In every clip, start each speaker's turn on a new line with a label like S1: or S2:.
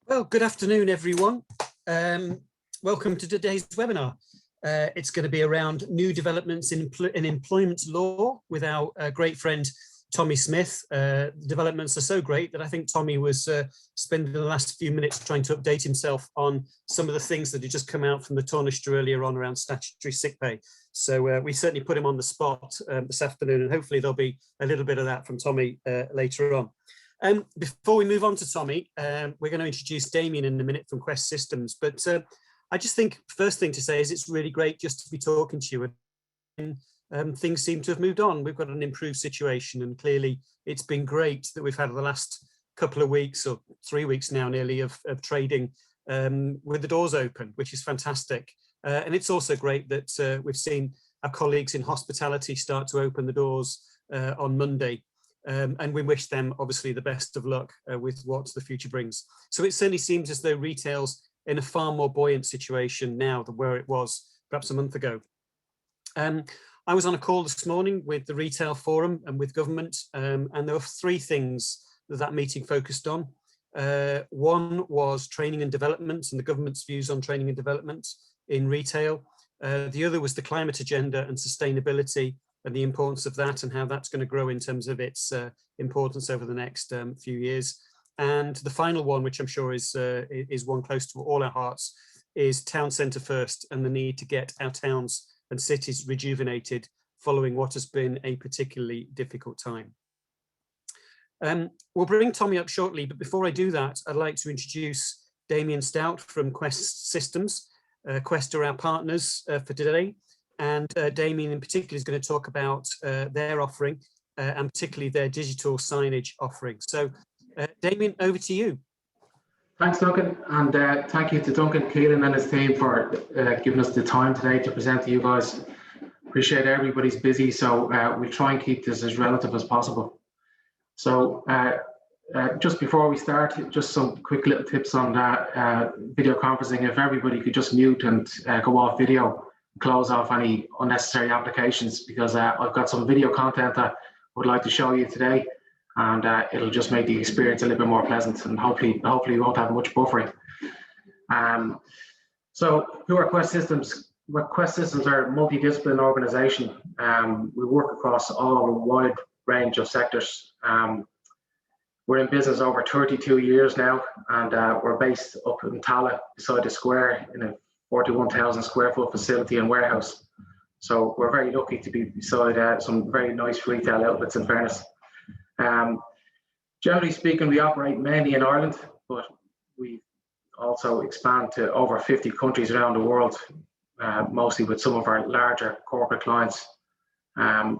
S1: Well, good afternoon, everyone. Welcome to today's webinar. It's going to be around new developments in employment law with our great friend, Tommy Smith. The developments are so great that I think Tommy was spending the last few minutes trying to update himself on some of the things that had just come out from the Taoiseach earlier on around statutory sick pay. So we certainly put him on the spot this afternoon, and hopefully there'll be a little bit of that from Tommy later on. Before we move on to Tommy, we're going to introduce Damien in a minute from Quest Systems, but I just think first thing to say is it's really great just to be talking to you, and things seem to have moved on. We've got an improved situation, and clearly it's been great that we've had the last couple of weeks or 3 weeks now nearly of trading with the doors open, which is fantastic. And it's also great that we've seen our colleagues in hospitality start to open the doors on Monday. And we wish them obviously the best of luck with what the future brings. So it certainly seems as though retail's in a far more buoyant situation now than where it was perhaps a month ago. I was on a call this morning with the Retail Forum and with government, and there were three things that meeting focused on. One was training and development and the government's views on training and development in retail. The other was the climate agenda and sustainability, and the importance of that and how that's going to grow in terms of its importance over the next few years. And the final one, which I'm sure is one close to all our hearts, is town centre first and the need to get our towns and cities rejuvenated following what has been a particularly difficult time. We'll bring Tommy up shortly, but before I do that, I'd like to introduce Damien Stout from Quest Systems. Quest are our partners for today. And Damien in particular is going to talk about their offering and particularly their digital signage offering. So Damien, over to you.
S2: Thanks, Duncan, and thank you to Duncan Keelan and his team for giving us the time today to present to you guys. Appreciate everybody's busy, so we'll try and keep this as relative as possible. So just before we start, just some quick little tips on that video conferencing. If everybody could just mute and go off video, close off any unnecessary applications, because I've got some video content that I would like to show you today, and it'll just make the experience a little bit more pleasant, and hopefully you won't have much buffering. So who are Quest Systems? Well, Quest Systems are a multidisciplinary organisation. We work across a wide range of sectors. We're in business over 32 years now, and we're based up in Tala beside the square in a 41,000 square foot facility and warehouse. So we're very lucky to be beside some very nice retail outlets, in fairness. Generally speaking, we operate mainly in Ireland, but we also expand to over 50 countries around the world, mostly with some of our larger corporate clients.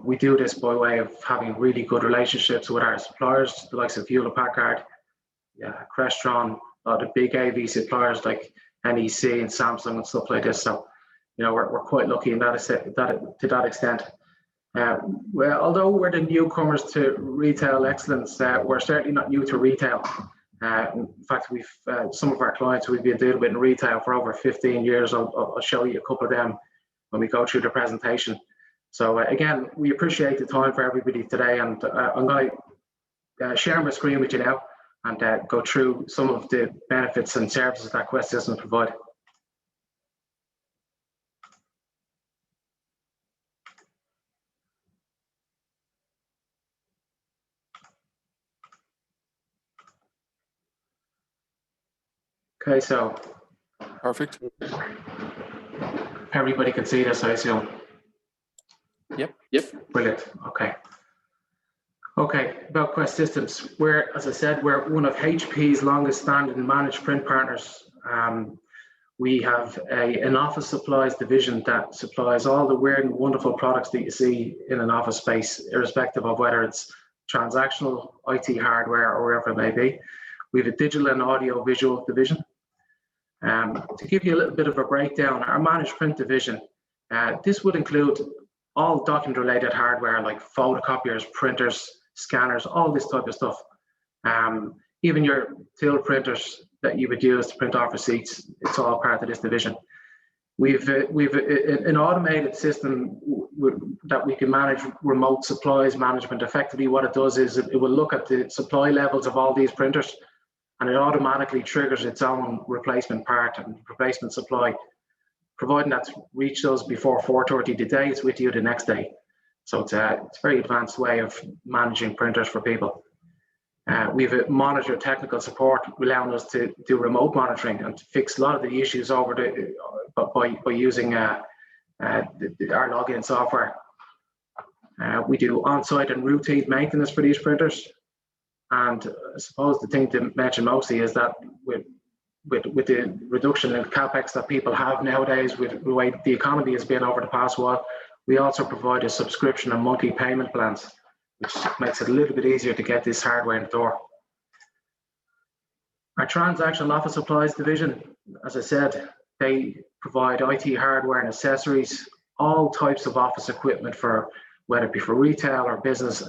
S2: We do this by way of having really good relationships with our suppliers, the likes of Hewlett Packard, Crestron, the big AV suppliers like NEC and Samsung and stuff like this. So, you know, we're quite lucky in that to that extent. Well, although we're the newcomers to retail excellence, we're certainly not new to retail. In fact, we've some of our clients we've been dealing with in retail for over 15 years. I'll show you a couple of them when we go through the presentation. So again, we appreciate the time for everybody today, and I'm going to share my screen with you now and go through some of the benefits and services that Quest Systems provide. Okay, so
S3: perfect.
S2: Everybody can see this, I assume.
S3: Yep.
S2: Brilliant. Okay, about Quest Systems. We're, as I said, we're one of HP's longest standing managed print partners. We have an office supplies division that supplies all the weird and wonderful products that you see in an office space, irrespective of whether it's transactional, IT hardware, or wherever it may be. We have a digital and audio visual division. To give you a little bit of a breakdown, our managed print division, this would include all document related hardware like photocopiers, printers, scanners, all this type of stuff. Even your till printers that you would use to print off receipts, it's all part of this division. We've an automated system that we can manage remote supplies management. Effectively what it does is it will look at the supply levels of all these printers and it automatically triggers its own replacement part and replacement supply, providing that's reached us before 4:30 today, it's with you the next day. So it's a very advanced way of managing printers for people. We have a monitor technical support, allowing us to do remote monitoring and to fix a lot of the issues over by using our login software. We do on-site and routine maintenance for these printers. And I suppose the thing to mention mostly is that with the reduction in capex that people have nowadays, with the way the economy has been over the past while, we also provide a subscription and monthly payment plans, which makes it a little bit easier to get this hardware in the door. Our transactional office supplies division, as I said, they provide IT hardware and accessories, all types of office equipment, for whether it be for retail or business.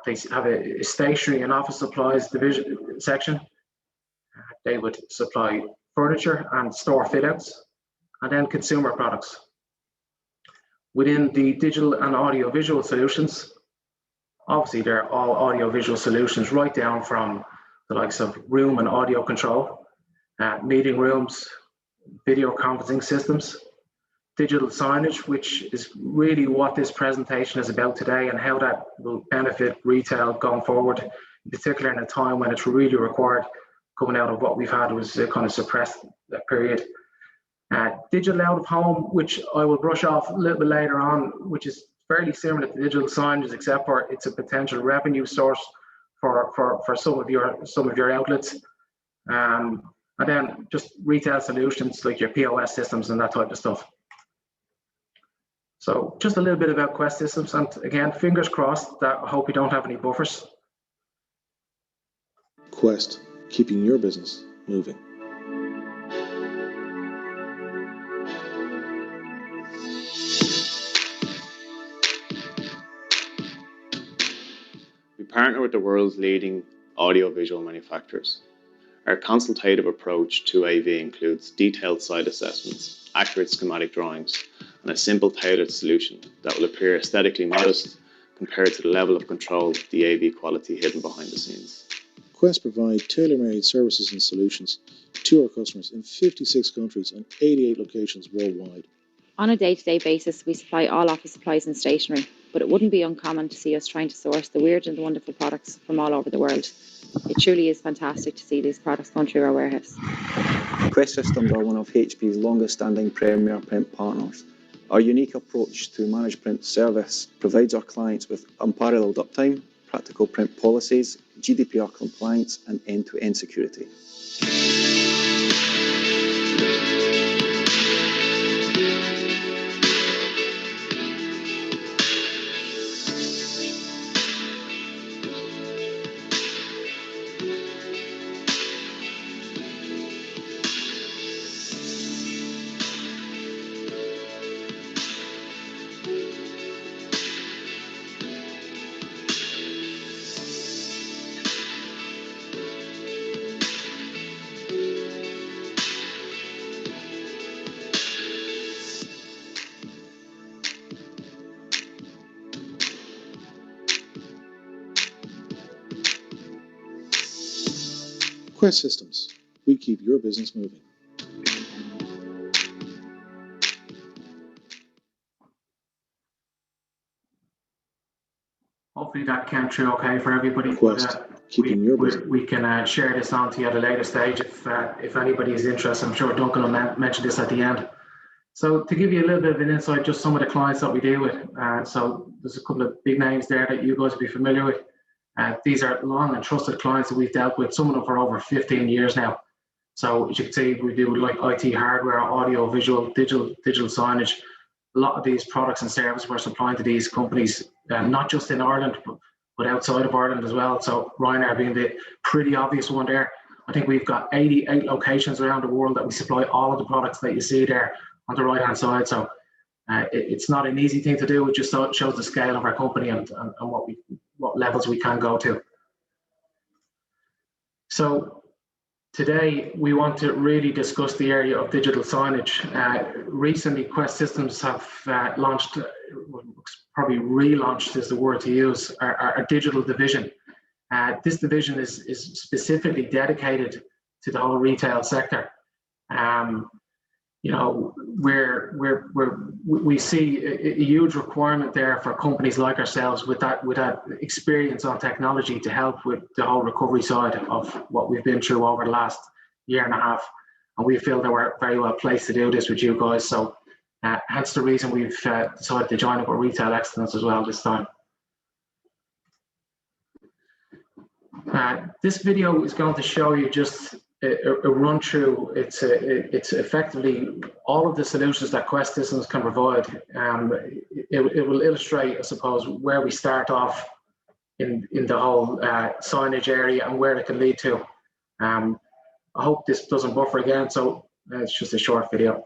S2: They have a stationery and office supplies division section. They would supply furniture and store fit outs, and then consumer products. Within the digital and audio visual solutions, obviously they're all audio visual solutions, right down from the likes of room and audio control, meeting rooms, video conferencing systems, digital signage, which is really what this presentation is about today, and how that will benefit retail going forward, in particular in a time when it's really required, coming out of what we've had was a kind of suppressed period. Digital out of home, which I will brush off a little bit later on, which is fairly similar to digital signage, except for it's a potential revenue source for some of your outlets. And then just retail solutions like your POS systems and that type of stuff. So just a little bit about Quest Systems, and again, fingers crossed that I hope we don't have any buffers.
S4: Quest, keeping your business moving.
S5: We partner with the world's leading audiovisual manufacturers. Our consultative approach to AV includes detailed site assessments, accurate schematic drawings, and a simple tailored solution that will appear aesthetically modest compared to the level of control, the AV quality hidden behind the scenes.
S4: Quest provide tailor-made services and solutions to our customers in 56 countries and 88 locations worldwide.
S6: On a day-to-day basis, we supply all office supplies and stationery, but it wouldn't be uncommon to see us trying to source the weird and the wonderful products from all over the world. It truly is fantastic to see these products going through our warehouse.
S7: Quest Systems are one of HP's longest-standing premier print partners. Our unique approach to managed print service provides our clients with unparalleled uptime, practical print policies, GDPR compliance, and end-to-end security.
S4: Quest Systems, we keep your business moving.
S2: Hopefully that came through okay for everybody.
S4: Quest, keeping your business.
S2: We can share this on to you at a later stage if anybody is interested. I'm sure Duncan will mention this at the end. So to give you a little bit of an insight, just some of the clients that we deal with. So there's a couple of big names there that you guys will be familiar with. These are long and trusted clients that we've dealt with, some of them for over 15 years now. So as you can see, we do like IT hardware, audio, visual, digital signage. A lot of these products and services we're supplying to these companies, not just in Ireland, but outside of Ireland as well. So Ryanair being the pretty obvious one there. I think we've got 88 locations around the world that we supply all of the products that you see there on the right-hand side. So it's not an easy thing to do. It just shows the scale of our company and what levels we can go to. So today we want to really discuss the area of digital signage. Recently, Quest Systems have launched, probably relaunched is the word to use, our digital division. This division is specifically dedicated to the whole retail sector. You know, we see a huge requirement there for companies like ourselves with that experience on technology to help with the whole recovery side of what we've been through over the last year and a half. And we feel that we're very well placed to do this with you guys. So hence the reason we've decided to join up with Retail Excellence as well this time. This video is going to show you just a run through. It's effectively all of the solutions that Quest Systems can provide. It will illustrate, I suppose, where we start off in the whole signage area and where it can lead to. I hope this doesn't buffer again, so it's just a short video.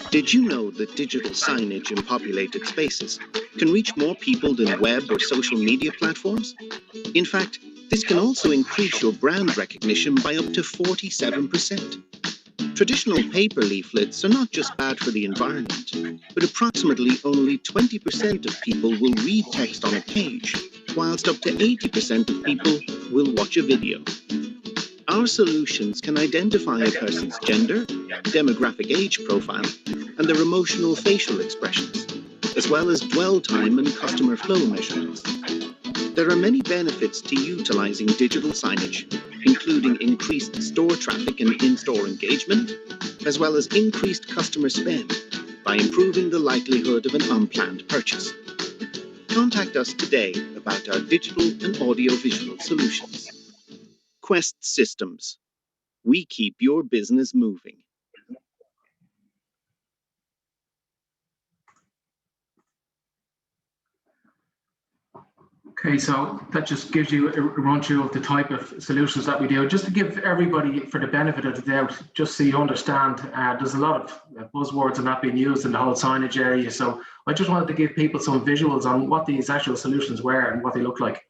S8: Did you know that digital signage in populated spaces can reach more people than web or social media platforms? In fact, this can also increase your brand recognition by up to 47%. Traditional paper leaflets are not just bad for the environment, but approximately only 20% of people will read text on a page, whilst up to 80% of people will watch a video. Our solutions can identify a person's gender, demographic age profile, and their emotional facial expressions, as well as dwell time and customer flow measurements. There are many benefits to utilizing digital signage, including increased store traffic and in-store engagement, as well as increased customer spend by improving the likelihood of an unplanned purchase. Contact us today about our digital and audio-visual solutions. Quest Systems. We keep your business moving.
S2: Okay, so that just gives you a run through of the type of solutions that we do. Just to give everybody, for the benefit of the doubt, just so you understand, there's a lot of buzzwords and that being used in the whole signage area. So I just wanted to give people some visuals on what these actual solutions were and what they look like.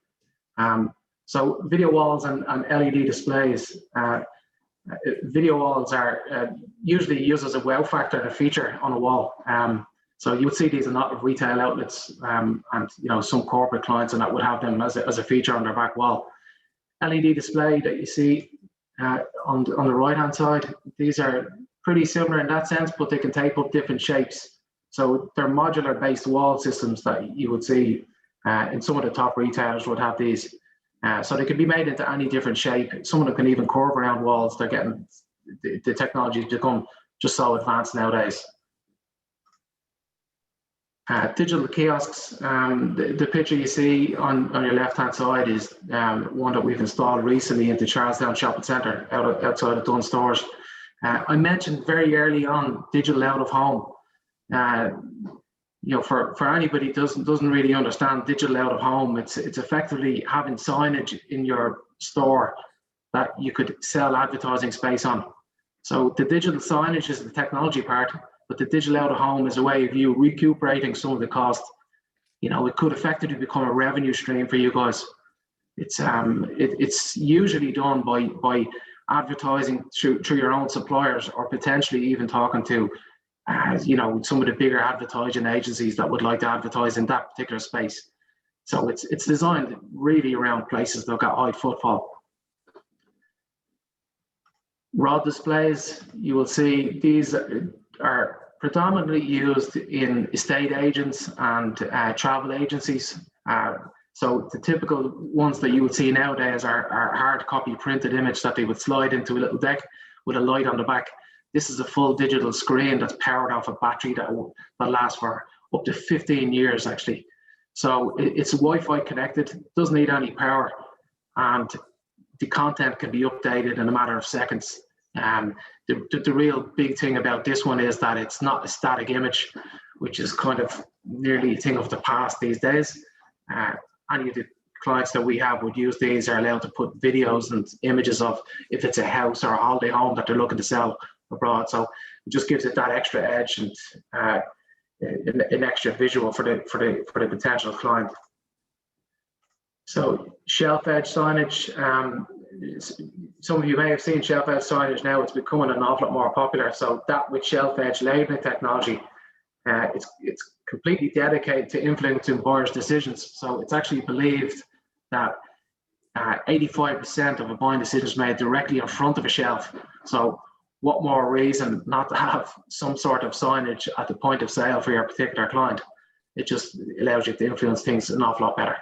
S2: So video walls and LED displays. Video walls are usually used as a wow factor and a feature on a wall. So you would see these in a lot of retail outlets, and you know, some corporate clients and that would have them as a feature on their back wall. LED display that you see on the right hand side, these are pretty similar in that sense, but they can take up different shapes. So they're modular based wall systems that you would see in some of the top retailers would have these. So they can be made into any different shape. Some of them can even curve around walls. They're getting, the technology has become just so advanced nowadays. Digital kiosks, the picture you see on your left-hand side is one that we've installed recently into Charlestown Shopping Centre outside of Dunn Stores. I mentioned very early on digital out of home. You know, for anybody who doesn't really understand digital out of home, it's effectively having signage in your store that you could sell advertising space on. So the digital signage is the technology part, but the digital out of home is a way of you recuperating some of the cost. You know, it could effectively become a revenue stream for you guys. It's usually done by advertising through your own suppliers, or potentially even talking to you know, some of the bigger advertising agencies that would like to advertise in that particular space. So it's designed really around places that got high footfall. Rod displays, you will see these are predominantly used in estate agents and travel agencies. So the typical ones that you would see nowadays are hard copy printed image that they would slide into a little deck with a light on the back. This is a full digital screen that's powered off a battery that lasts for up to 15 years actually. So it's Wi-Fi connected, doesn't need any power, and the content can be updated in a matter of seconds. The real big thing about this one is that it's not a static image, which is kind of nearly a thing of the past these days. Any of the clients that we have would use these are allowed to put videos and images of if it's a house or a holiday home that they're looking to sell abroad. So it just gives it that extra edge and an extra visual for the potential client. So shelf edge signage. Some of you may have seen shelf edge signage now. It's becoming an awful lot more popular. So that with shelf edge labeling technology, It's completely dedicated to influencing buyers' decisions. So it's actually believed that 85% of a buying decision is made directly in front of a shelf. So what more reason not to have some sort of signage at the point of sale for your particular client? It just allows you to influence things an awful lot better.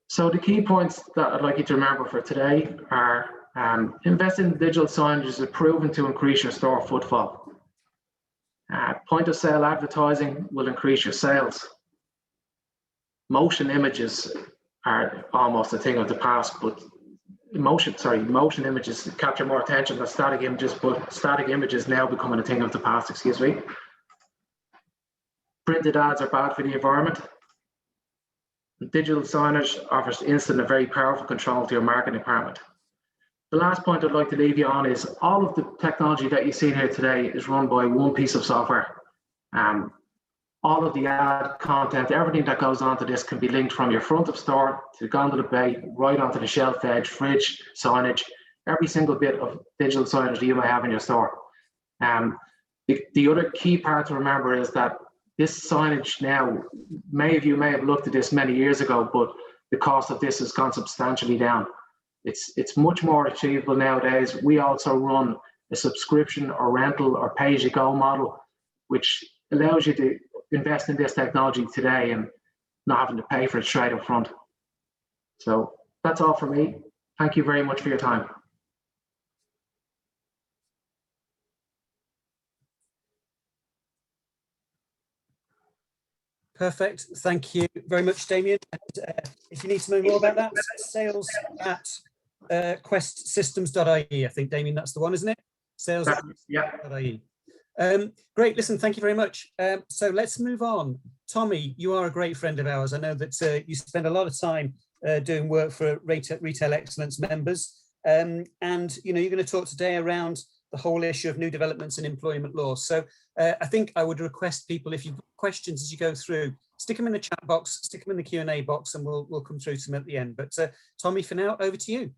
S2: So the key points that I'd like you to remember for today are investing in digital signage is proven to increase your store footfall. Point of sale advertising will increase your sales. Motion images are almost a thing of the past, but motion images capture more attention than static images, but static images now becoming a thing of the past, excuse me. Printed ads are bad for the environment. Digital signage offers instant and very powerful control to your marketing department. The last point I'd like to leave you on is all of the technology that you see here today is run by one piece of software. All of the ad content, everything that goes onto this can be linked from your front of store to the gondola bay, right onto the shelf edge, fridge, signage, every single bit of digital signage that you may have in your store. The other key part to remember is that this signage now, many of you may have looked at this many years ago, but the cost of this has gone substantially down. It's much more achievable nowadays. We also run a subscription or rental or pay-as-you-go model, which allows you to invest in this technology today and not having to pay for it straight up front. So that's all for me. Thank you very much for your time.
S1: Perfect. Thank you very much, Damien. And, if you need to know more about that, sales at questsystems.ie. I think, Damien, that's the one, isn't it? Sales.ie. Great. Listen, thank you very much. So let's move on. Tommy, you are a great friend of ours. I know that you spend a lot of time doing work for Retail Excellence members. And you're going to talk today around the whole issue of new developments in employment law. So I think I would request people, if you've got questions as you go through, stick them in the chat box, stick them in the Q&A box, and we'll come through to them at the end. But Tommy, for now, over to you.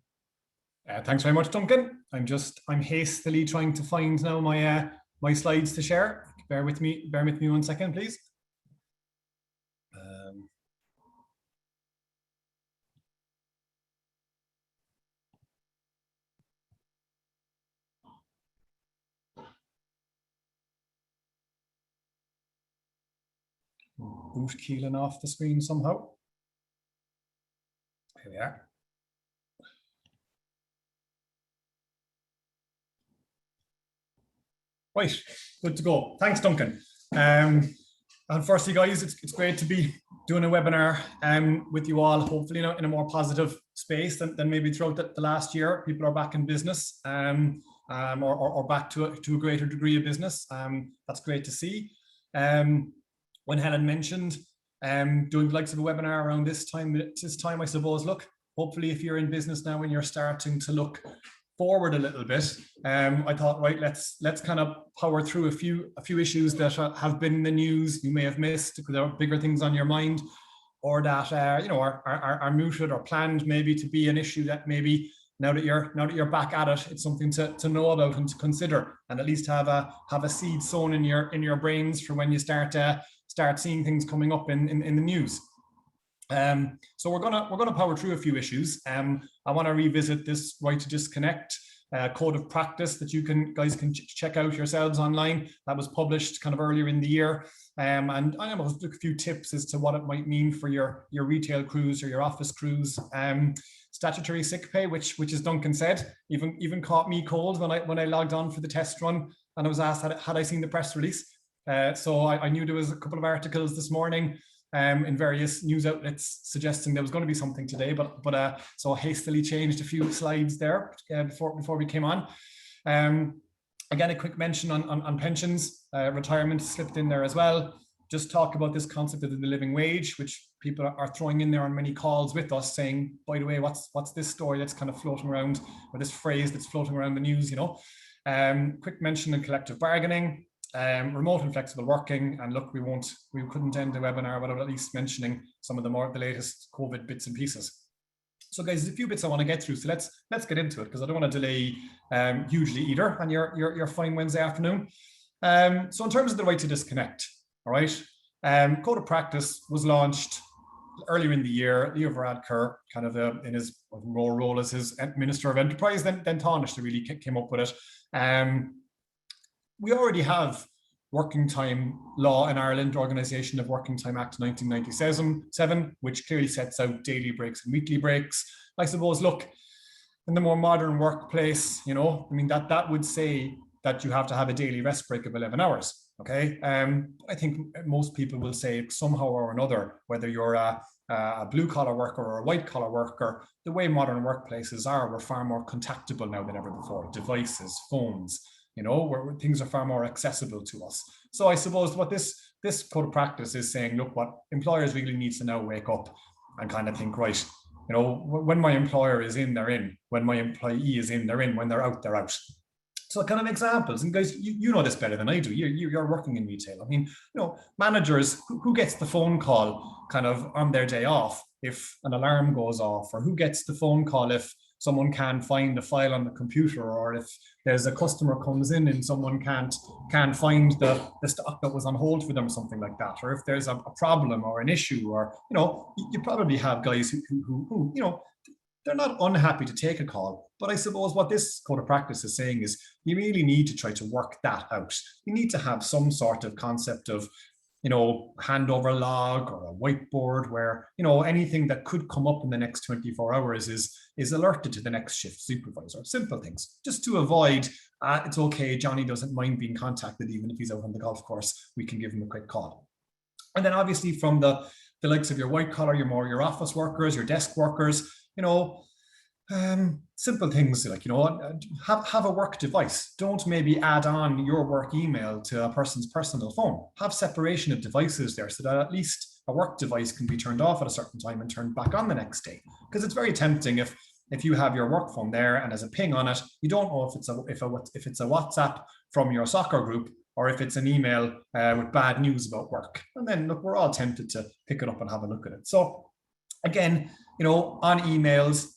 S9: Thanks very much, Duncan. I'm hastily trying to find now my slides to share. Bear with me 1 second, please. Boot keeling off the screen somehow. Here we are. Right, good to go. Thanks, Duncan. And firstly, guys, it's great to be doing a webinar with you all, hopefully in a more positive space than maybe throughout the last year. People are back in business or back to a greater degree of business. That's great to see. When Helen mentioned doing the likes of a webinar around this time, I suppose, look, hopefully if you're in business now and you're starting to look forward a little bit, I thought, right, let's kind of power through a few issues that have been in the news you may have missed because there are bigger things on your mind, or that are mooted or planned maybe to be an issue that maybe now that you're back at it, it's something to know about and to consider, and at least have a seed sown in your brains for when you start seeing things coming up in the news. So we're gonna power through a few issues. I want to revisit this right to disconnect code of practice that you guys can check out yourselves online. That was published kind of earlier in the year, and I almost took a few tips as to what it might mean for your retail crews or your office crews. Statutory sick pay, which as Duncan said, even caught me cold when I logged on for the test run and I was asked had I seen the press release. So I knew there was a couple of articles this morning in various news outlets suggesting there was going to be something today, but so I hastily changed a few slides there before we came on. Again, a quick mention on pensions, retirement slipped in there as well. Just talk about this concept of the living wage, which people are throwing in there on many calls with us, saying, by the way, what's this story that's kind of floating around, or this phrase that's floating around the news, Quick mention on collective bargaining. Remote and flexible working, and look, we couldn't end the webinar without at least mentioning some of the latest COVID bits and pieces. So guys, there's a few bits I want to get through, so let's get into it, because I don't want to delay hugely either on your fine Wednesday afternoon. So in terms of the right to disconnect, all right, Code of Practice was launched earlier in the year. Leo Varadkar, kind of in his role as his Minister of Enterprise, then Tánaiste really came up with it. We already have working time law in Ireland, Organisation of Working Time Act 1997, which clearly sets out daily breaks and weekly breaks. I suppose, look, in the more modern workplace, I mean, that would say that you have to have a daily rest break of 11 hours. Okay. I think most people will say somehow or another, whether you're a blue collar worker or a white collar worker, the way modern workplaces are, we're far more contactable now than ever before. Devices, phones, where things are far more accessible to us. So I suppose what this Code of Practice is saying, look, what employers really need to now wake up and kind of think, right, when my employer is in, they're in. When my employee is in, they're in. When they're out, they're out. So kind of examples, and guys, you know this better than I do. You're working in retail. I mean, managers, who gets the phone call kind of on their day off if an alarm goes off, or who gets the phone call if someone can't find a file on the computer, or if there's a customer comes in and someone can't find the stock that was on hold for them, something like that, or if there's a problem or an issue, or you probably have guys who they're not unhappy to take a call. But I suppose what this Code of Practice is saying is you really need to try to work that out. You need to have some sort of concept of handover log or a whiteboard where, anything that could come up in the next 24 hours is alerted to the next shift supervisor. Simple things, just to avoid, it's okay, Johnny doesn't mind being contacted, even if he's out on the golf course, we can give him a quick call. And then obviously from the likes of your white collar, your office workers, your desk workers, simple things like, have a work device. Don't maybe add on your work email to a person's personal phone. Have separation of devices there so that at least a work device can be turned off at a certain time and turned back on the next day. Because it's very tempting if you have your work phone there and there's a ping on it, you don't know if it's a WhatsApp from your soccer group or if it's an email with bad news about work. And then look, we're all tempted to pick it up and have a look at it. So again, on emails,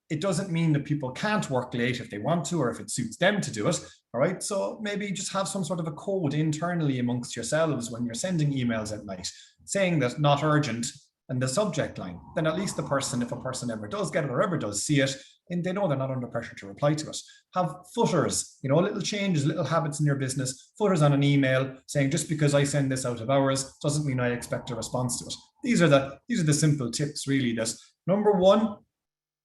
S9: it doesn't mean that people can't work late if they want to, or if it suits them to do it. All right. So maybe just have some sort of a code internally amongst yourselves when you're sending emails at night, saying that not urgent and the subject line. Then at least the person, if a person ever does get it or ever does see it, and they know they're not under pressure to reply to it. Have footers, little changes, little habits in your business, footers on an email saying, just because I send this out of hours doesn't mean I expect a response to it. These are the simple tips really. That number one,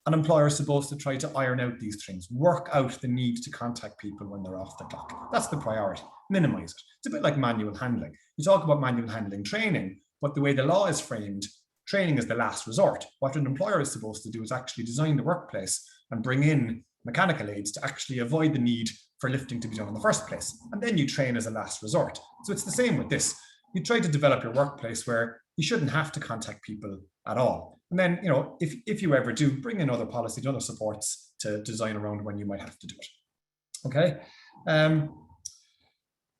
S9: an employer is supposed to try to iron out these things, work out the need to contact people when they're off the clock. That's the priority. Minimize it. It's a bit like manual handling. You talk about manual handling training, but the way the law is framed, training is the last resort. What an employer is supposed to do is actually design the workplace and bring in mechanical aids to actually avoid the need for lifting to be done in the first place. And then you train as a last resort. So it's the same with this. You try to develop your workplace where you shouldn't have to contact people at all. And then, if you ever do, bring in other policies, other supports to design around when you might have to do it. Okay.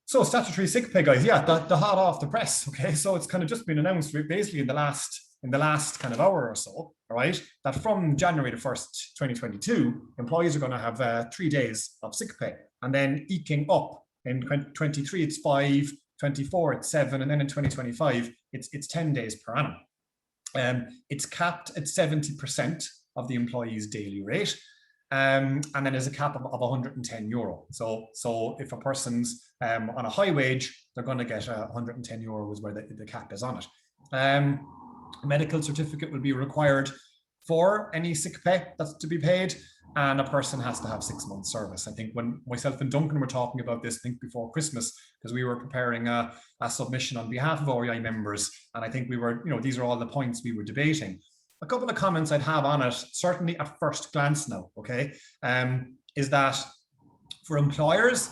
S9: So statutory sick pay, guys. Yeah, the hot off the press. Okay. So it's kind of just been announced basically in the last kind of hour or so, all right, that from January the 1st, 2022, employees are going to have 3 days of sick pay, and then eking up in 2023, it's 5, 24, it's 7, and then in 2025, it's 10 days per annum. It's capped at 70% of the employee's daily rate. And then there's a cap of €110. So if a person's on a high wage, they're going to get €110 where the cap is on it. A medical certificate will be required for any sick pay that's to be paid, and a person has to have 6 months service. I think when myself and Duncan were talking about this, I think before Christmas, because we were preparing a submission on behalf of REI members, and I think we were, these are all the points we were debating. A couple of comments I'd have on it, certainly at first glance now, okay, is that for employers,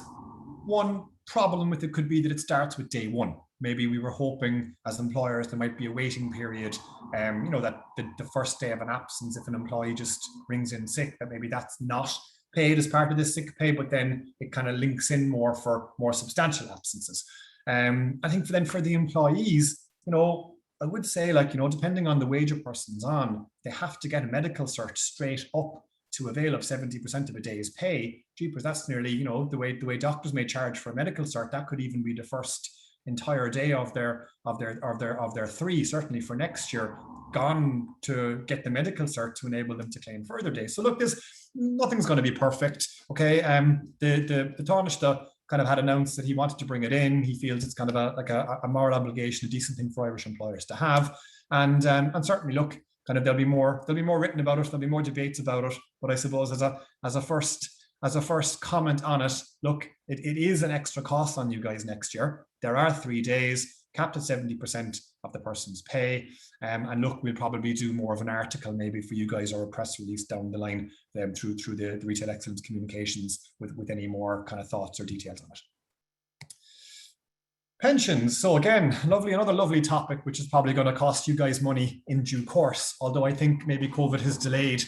S9: one problem with it could be that it starts with day one. Maybe we were hoping as employers there might be a waiting period, that the first day of an absence, if an employee just rings in sick, that maybe that's not paid as part of this sick pay, but then it kind of links in more for more substantial absences. I think for the employees, I would say, depending on the wage a person's on, they have to get a medical cert straight up to avail of 70% of a day's pay, jeepers, that's nearly, you know, the way doctors may charge for a medical cert, that could even be the first entire day of their 3, certainly for next year, gone to get the medical cert to enable them to claim further days. So look, nothing's going to be perfect. Okay, the Taoiseach kind of had announced that he wanted to bring it in. He feels it's kind of a moral obligation, a decent thing for Irish employers to have, and certainly look, kind of there'll be more written about it, there'll be more debates about it. But I suppose as a first comment on it, look, it is an extra cost on you guys next year. There are 3 days, capped at 70% of the person's pay. And look, we'll probably do more of an article maybe for you guys, or a press release down the line through the Retail Excellence Communications with any more kind of thoughts or details on it. Pensions. So again, another lovely topic, which is probably going to cost you guys money in due course, although I think maybe COVID has delayed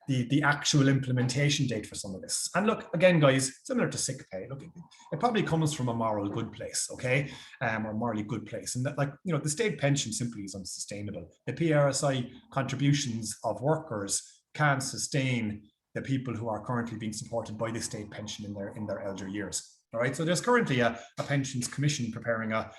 S9: the actual implementation date for some of this. And look, again, guys, similar to sick pay, look, it probably comes from a moral good place, okay, or morally good place. And that, like, you know, the state pension simply is unsustainable. The PRSI contributions of workers can't sustain the people who are currently being supported by the state pension in their elder years. All right, so there's currently a pensions commission preparing a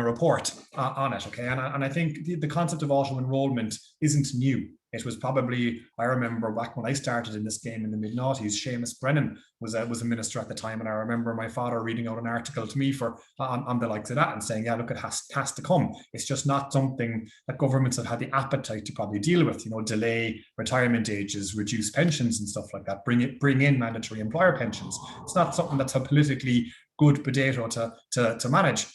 S9: report on it, okay, and I think the concept of auto enrolment isn't new. It was probably, I remember back when I started in this game in the mid-noughties, Seamus Brennan was a minister at the time, and I remember my father reading out an article to me on the likes of that and saying, yeah, look, it has to come. It's just not something that governments have had the appetite to probably deal with, you know, delay retirement ages, reduce pensions and stuff like that, bring in mandatory employer pensions. It's not something that's a politically good potato to manage.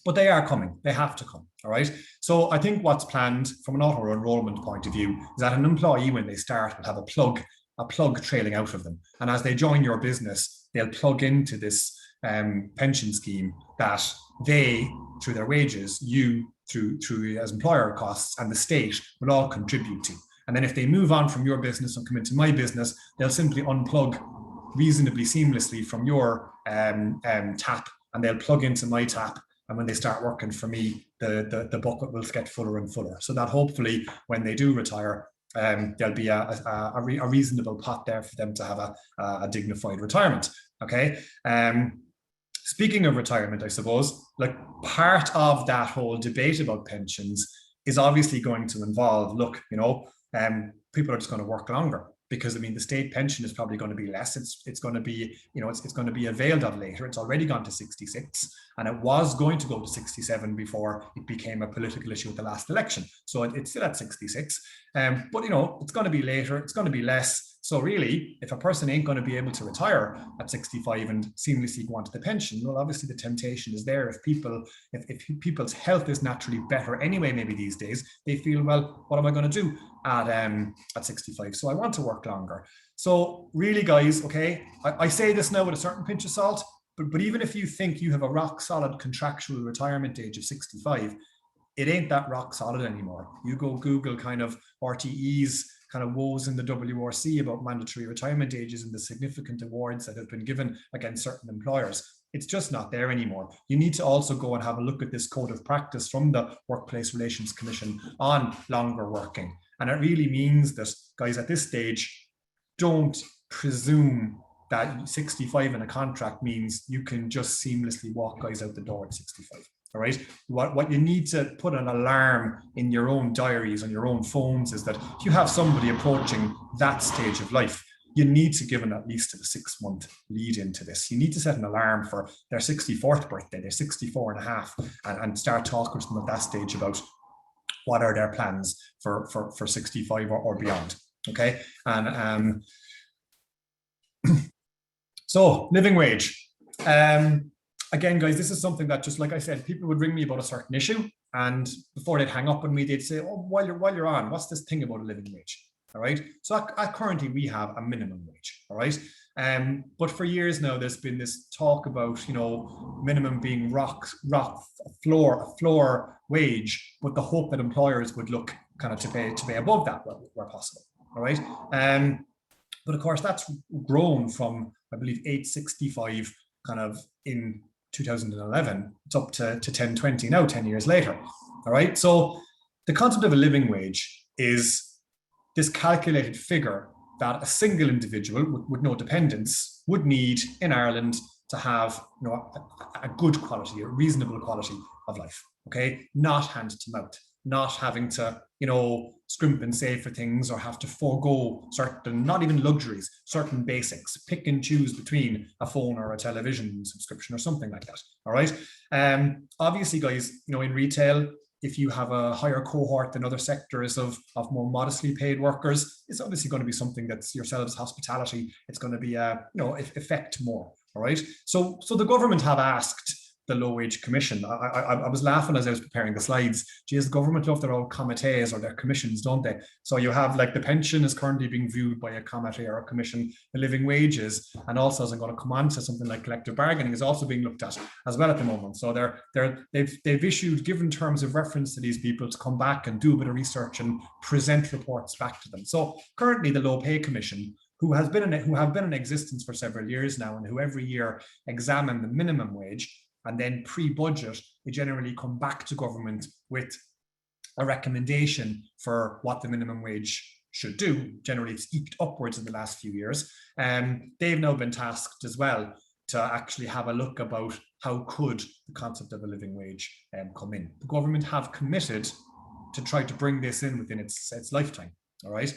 S9: But they are coming, they have to come, all right? So I think what's planned from an auto enrolment point of view is that an employee, when they start, will have a plug trailing out of them. And as they join your business, they'll plug into this pension scheme that they, through their wages, you, through as employer costs, and the state will all contribute to. And then if they move on from your business and come into my business, they'll simply unplug reasonably seamlessly from your tap, and they'll plug into my tap. And when they start working for me, the bucket will get fuller and fuller. So that hopefully when they do retire, there'll be a reasonable pot there for them to have a dignified retirement. Okay. Speaking of retirement, I suppose, like, part of that whole debate about pensions is obviously going to involve, look, you know, people are just going to work longer. Because I mean, the state pension is probably going to be less. It's going to be, you know, it's going to be availed of later. It's already gone to 66, and it was going to go to 67 before it became a political issue at the last election. So it's still at 66, but you know, it's going to be later. It's going to be less. So really, if a person ain't going to be able to retire at 65 and seamlessly go onto the pension, well, obviously the temptation is there. If people's health is naturally better anyway, maybe these days, they feel, well, what am I going to do at 65? So I want to work longer. So really, guys, okay, I say this now with a certain pinch of salt, but even if you think you have a rock solid contractual retirement age of 65, it ain't that rock solid anymore. You go Google kind of RTE's kind of woes in the WRC about mandatory retirement ages and the significant awards that have been given against certain employers. It's just not there anymore. You need to also go and have a look at this code of practice from the Workplace Relations Commission on longer working. And it really means that, guys, at this stage, don't presume that 65 in a contract means you can just seamlessly walk guys out the door at 65. All right. What you need to put an alarm in your own diaries, on your own phones, is that if you have somebody approaching that stage of life, you need to give them at least a 6-month lead into this. You need to set an alarm for their 64th birthday, their 64 and a half, and start talking to them at that stage about what are their plans for 65 or beyond. Okay. And so living wage. Again, guys, this is something that, just like I said, people would ring me about a certain issue, and before they'd hang up on me, they'd say, oh, while you're on, what's this thing about a living wage? All right. So currently we have a minimum wage. All right. But for years now, there's been this talk about, you know, minimum being floor wage, but the hope that employers would look kind of to pay above that where possible. All right. But of course, that's grown from, I believe, 865 kind of in 2011, it's up to 1020 now, 10 years later. All right. So the concept of a living wage is this calculated figure that a single individual with no dependents would need in Ireland to have, you know, a good quality, a reasonable quality of life, okay? Not hand to mouth, not having to, you know, scrimp and save for things or have to forego certain, not even luxuries, certain basics, pick and choose between a phone or a television subscription or something like that, all right? Obviously, guys, you know, in retail, if you have a higher cohort than other sectors of more modestly paid workers, it's obviously going to be something that's yourselves, hospitality, it's going to be, you know, affect more, all right? So the government have asked the Low Wage Commission. I was laughing as I was preparing the slides. Geez, the government love their old committees or their commissions, don't they? So you have like the pension is currently being viewed by a committee or a commission, the living wages, and also as I'm going to come on to something like collective bargaining is also being looked at as well at the moment. So they've issued given terms of reference to these people to come back and do a bit of research and present reports back to them. So currently the Low Pay Commission, who have been in existence for several years now, and who every year examine the minimum wage, and then pre-budget, they generally come back to government with a recommendation for what the minimum wage should do. Generally, it's eked upwards in the last few years. They've now been tasked as well to actually have a look about how could the concept of a living wage come in. The government have committed to try to bring this in within its lifetime, all right?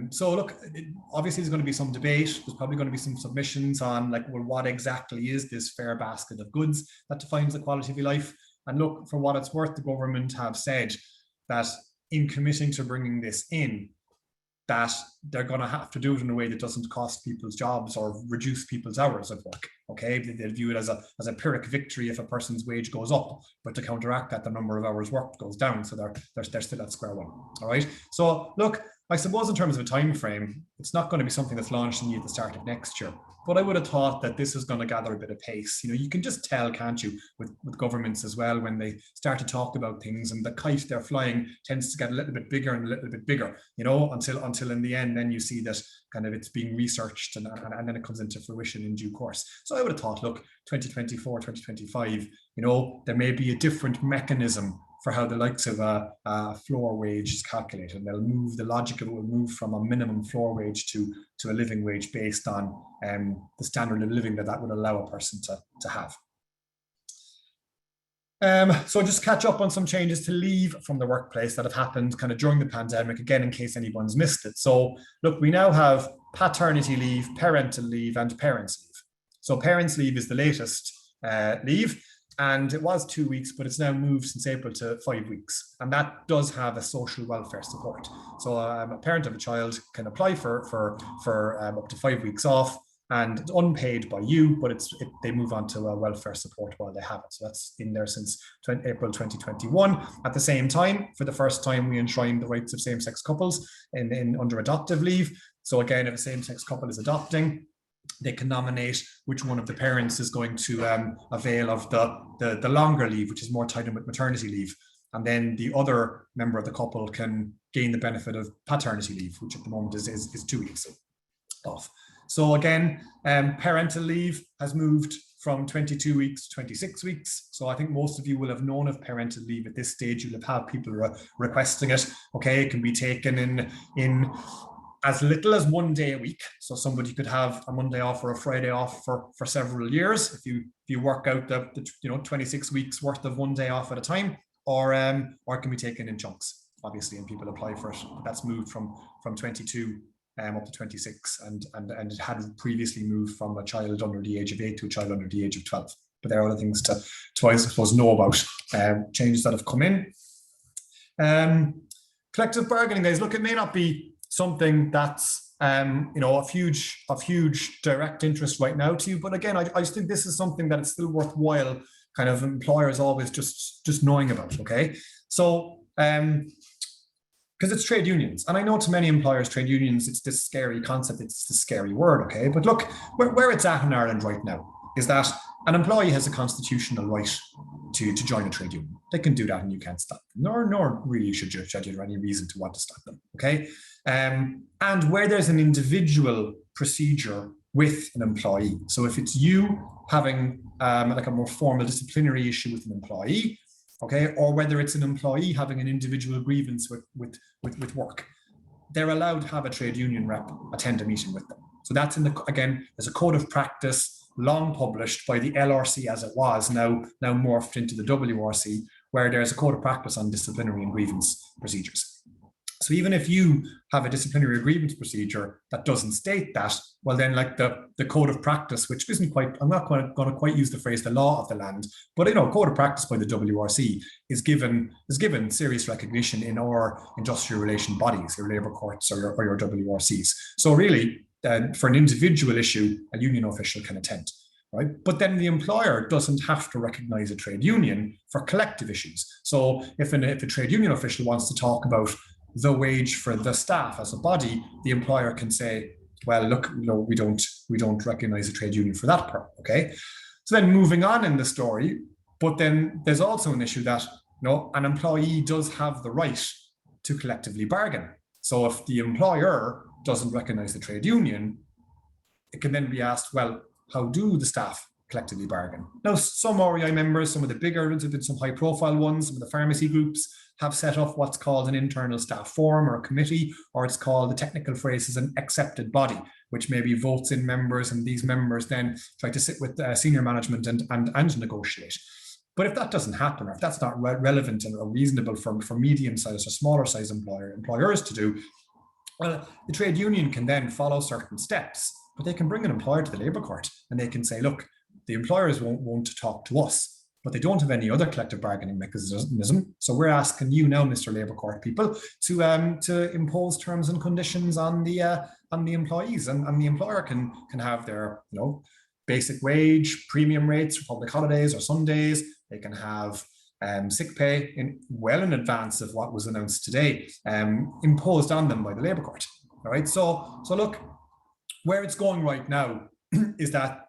S9: So look, obviously there's going to be some debate. There's probably going to be some submissions on like, well, what exactly is this fair basket of goods that defines the quality of your life? And look, for what it's worth, the government have said that in committing to bringing this in, that they're going to have to do it in a way that doesn't cost people's jobs or reduce people's hours of work. Okay, they view it as a Pyrrhic victory if a person's wage goes up, but to counteract that, the number of hours worked goes down, so they're still at square one. All right. So look, I suppose in terms of a time frame, it's not going to be something that's launching at the start of next year. But I would have thought that this is going to gather a bit of pace. You know, you can just tell, can't you, with governments as well, when they start to talk about things, and the kite they're flying tends to get a little bit bigger and a little bit bigger, you know, until in the end, then you see that kind of it's being researched and then it comes into fruition in due course. So I would have thought, look, 2024, 2025, you know, there may be a different mechanism for how the likes of a floor wage is calculated. They'll move, the logic of it will move from a minimum floor wage to a living wage based on the standard of living that would allow a person to have. So just catch up on some changes to leave from the workplace that have happened kind of during the pandemic, again, in case anyone's missed it. So look, we now have paternity leave, parental leave, and parents leave. So parents leave is the latest leave. And it was 2 weeks, but it's now moved since April to 5 weeks. And that does have a social welfare support. So a parent of a child can apply for up to 5 weeks off, and it's unpaid by you, but they move on to a welfare support while they have it. So that's in there since April 2021. At the same time, for the first time, we enshrined the rights of same-sex couples under adoptive leave. So again, if a same-sex couple is adopting, they can nominate which one of the parents is going to avail of the longer leave, which is more tied in with maternity leave. And then the other member of the couple can gain the benefit of paternity leave, which at the moment is 2 weeks off. So again, parental leave has moved from 22 weeks to 26 weeks. So I think most of you will have known of parental leave at this stage. You'll have had people requesting it. Okay, it can be taken in as little as 1 day a week. So somebody could have a Monday off or a Friday off for several years if you work out the 26 weeks worth of 1 day off at a time, or it can be taken in chunks, obviously, and people apply for it. But that's moved from 22 up to 26, and it had previously moved from a child under the age of 8 to a child under the age of 12. But there are other things to I suppose know about changes that have come in. Collective bargaining, guys. Look, it may not be something that's of huge direct interest right now to you, but again, I just think this is something that it's still worthwhile kind of employers always just knowing about. Okay, so because it's trade unions, and I know to many employers, trade unions, it's this scary concept, it's this scary word. Okay, but look, where it's at in Ireland right now is that an employee has a constitutional right to join a trade union. They can do that and you can't stop them, nor really should you have any reason to want to stop them, okay? And where there's an individual procedure with an employee, so if it's you having like a more formal disciplinary issue with an employee, okay, or whether it's an employee having an individual grievance with work, they're allowed to have a trade union rep attend a meeting with them. So that's again, there's a code of practice long published by the LRC as it was, now morphed into the WRC, where there's a code of practice on disciplinary and grievance procedures. So even if you have a disciplinary grievance procedure that doesn't state that, well then like the code of practice, which isn't quite, I'm not going to quite use the phrase the law of the land, but code of practice by the WRC is given serious recognition in our industrial relation bodies, your labour courts or your WRCs. So really, for an individual issue, a union official can attend. Right? But then the employer doesn't have to recognise a trade union for collective issues. So if a trade union official wants to talk about the wage for the staff as a body, the employer can say, well, look, we don't recognise a trade union for that part. Okay. So then moving on in the story, but then there's also an issue that an employee does have the right to collectively bargain. So if the employer doesn't recognise the trade union, it can then be asked, well, how do the staff collectively bargain? Now, some REI members, some of the bigger ones, have been some high profile ones, some of the pharmacy groups have set up what's called an internal staff forum or a committee, or it's called, the technical phrase is an accepted body, which maybe votes in members, and these members then try to sit with senior management and negotiate. But if that doesn't happen, or if that's not relevant or reasonable for medium-sized or smaller-sized employers to do, well, the trade union can then follow certain steps, but they can bring an employer to the labour court and they can say, look, the employers won't talk to us, but they don't have any other collective bargaining mechanism. So we're asking you now, Mr. Labour Court people, to impose terms and conditions on the employees, and the employer can have their basic wage, premium rates for public holidays or Sundays. They can have sick pay well in advance of what was announced today, imposed on them by the Labour Court. All right. So look, where it's going right now is that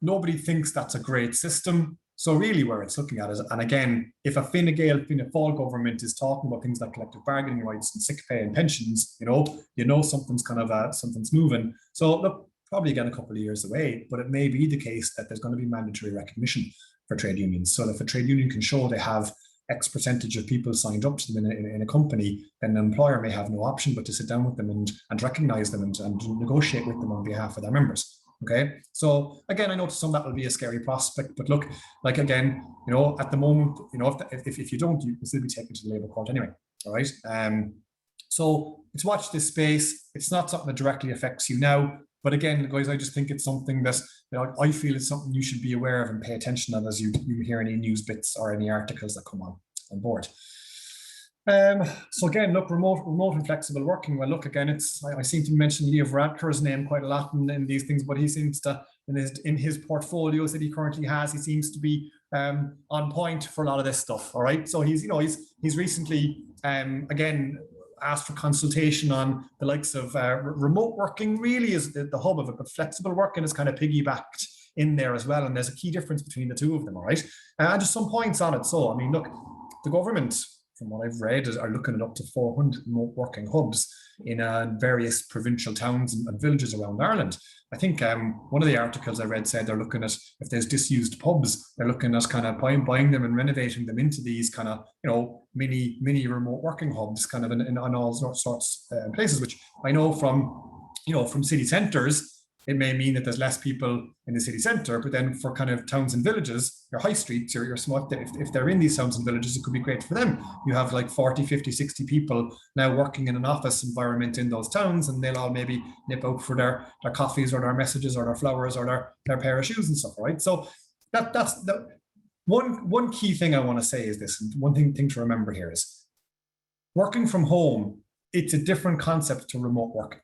S9: nobody thinks that's a great system. So really where it's looking at is, and again, if a Fine Gael, Fianna Fáil government is talking about things like collective bargaining rights and sick pay and pensions, something's something's moving. So look, probably again a couple of years away, but it may be the case that there's going to be mandatory recognition for trade unions. So if a trade union can show they have X percentage of people signed up to them in a company, then the employer may have no option but to sit down with them and recognize them and negotiate with them on behalf of their members. Okay, so again, I know to some that will be a scary prospect, but look, like again, at the moment, if you don't, you can still be taken to the Labour Court anyway. All right. So it's watch this space. It's not something that directly affects you now, but again, guys, I just think it's something that I feel it's something you should be aware of and pay attention to as you hear any news bits or any articles that come on board. So again, look, remote and flexible working. Well, look, again, I seem to mention Leo Varadkar's name quite a lot in these things, but he seems to, in his portfolios that he currently has, he seems to be on point for a lot of this stuff. All right, so he's recently again asked for consultation on the likes of remote working. Really is the hub of it, but flexible working is kind of piggybacked in there as well, and there's a key difference between the two of them. All right, and just some points on it. So I mean, look, the government, from what I've read, are looking at up to 400 remote working hubs in various provincial towns and villages around Ireland. I think one of the articles I read said they're looking at, if there's disused pubs, they're looking at kind of buying them and renovating them into these kind of, mini remote working hubs kind of in all sorts of places, which I know from city centres, it may mean that there's less people in the city centre, but then for kind of towns and villages, your high streets, your small, if they're in these towns and villages, it could be great for them. You have like 40, 50, 60 people now working in an office environment in those towns, and they'll all maybe nip out for their coffees or their messages or their flowers or their pair of shoes and stuff, right? So that's the one key thing I want to say is this, and one thing to remember here is working from home, it's a different concept to remote working.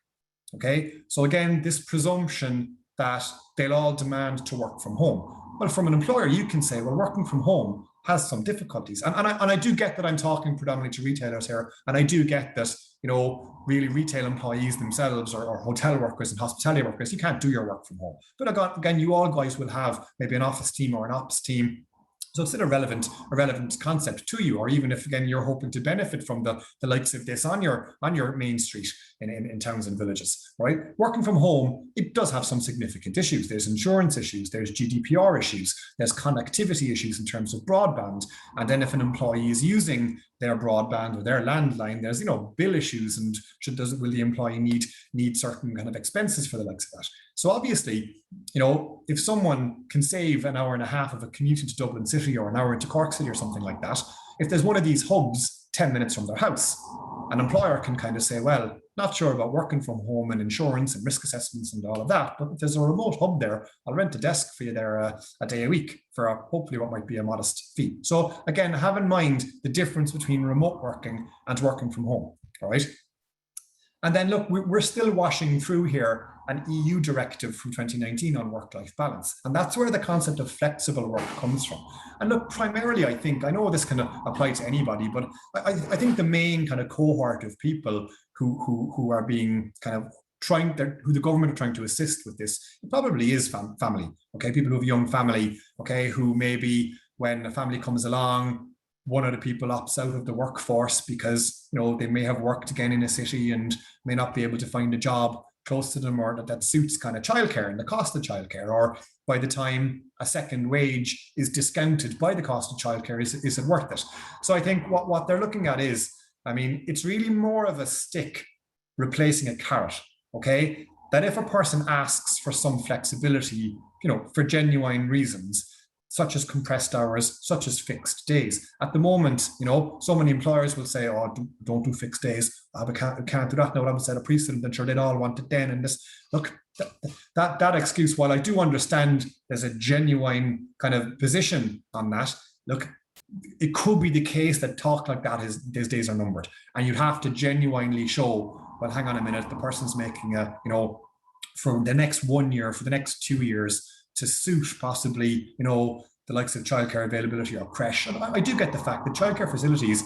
S9: Okay, so again, this presumption that they'll all demand to work from home. Well, from an employer, you can say, well, working from home has some difficulties. And I do get that I'm talking predominantly to retailers here. And I do get that, really retail employees themselves or hotel workers and hospitality workers, you can't do your work from home. But again, you all guys will have maybe an office team or an ops team So it's still a relevant concept to you, or even if, again, you're hoping to benefit from the likes of this on your main street in towns and villages, right? Working from home, it does have some significant issues. There's insurance issues, there's GDPR issues, there's connectivity issues in terms of broadband. And then if an employee is using their broadband or their landline, there's, bill issues, and will the employee need certain kind of expenses for the likes of that? So obviously, if someone can save an hour and a half of a commute into Dublin City or an hour into Cork City or something like that, if there's one of these hubs 10 minutes from their house, an employer can kind of say, well, not sure about working from home and insurance and risk assessments and all of that, but if there's a remote hub there, I'll rent a desk for you there a day a week for hopefully what might be a modest fee. So again, have in mind the difference between remote working and working from home, all right? And then look, we're still washing through here an EU directive from 2019 on work-life balance. And that's where the concept of flexible work comes from. And look, primarily, I know this can apply to anybody, but I think the main kind of cohort of people who are being kind of who the government are trying to assist with this, it probably is family, okay? People who have a young family, okay, who maybe when a family comes along, one of the people opts out of the workforce because they may have worked again in a city and may not be able to find a job close to them, or that suits kind of childcare and the cost of childcare, or by the time a second wage is discounted by the cost of childcare, is it worth it? So I think what they're looking at is, it's really more of a stick replacing a carrot, okay? That if a person asks for some flexibility, for genuine reasons, such as compressed hours, such as fixed days. At the moment, so many employers will say, oh, don't do fixed days. I can't do that now. I would set a precedent, and sure, they'd all want it then. And this, look, that excuse, while I do understand there's a genuine kind of position on that, look, it could be the case that talk like that these days are numbered. And you'd have to genuinely show, well, hang on a minute, the person's making for the next 1 year, for the next 2 years, to suit possibly, the likes of childcare availability or creche. And I do get the fact that childcare facilities,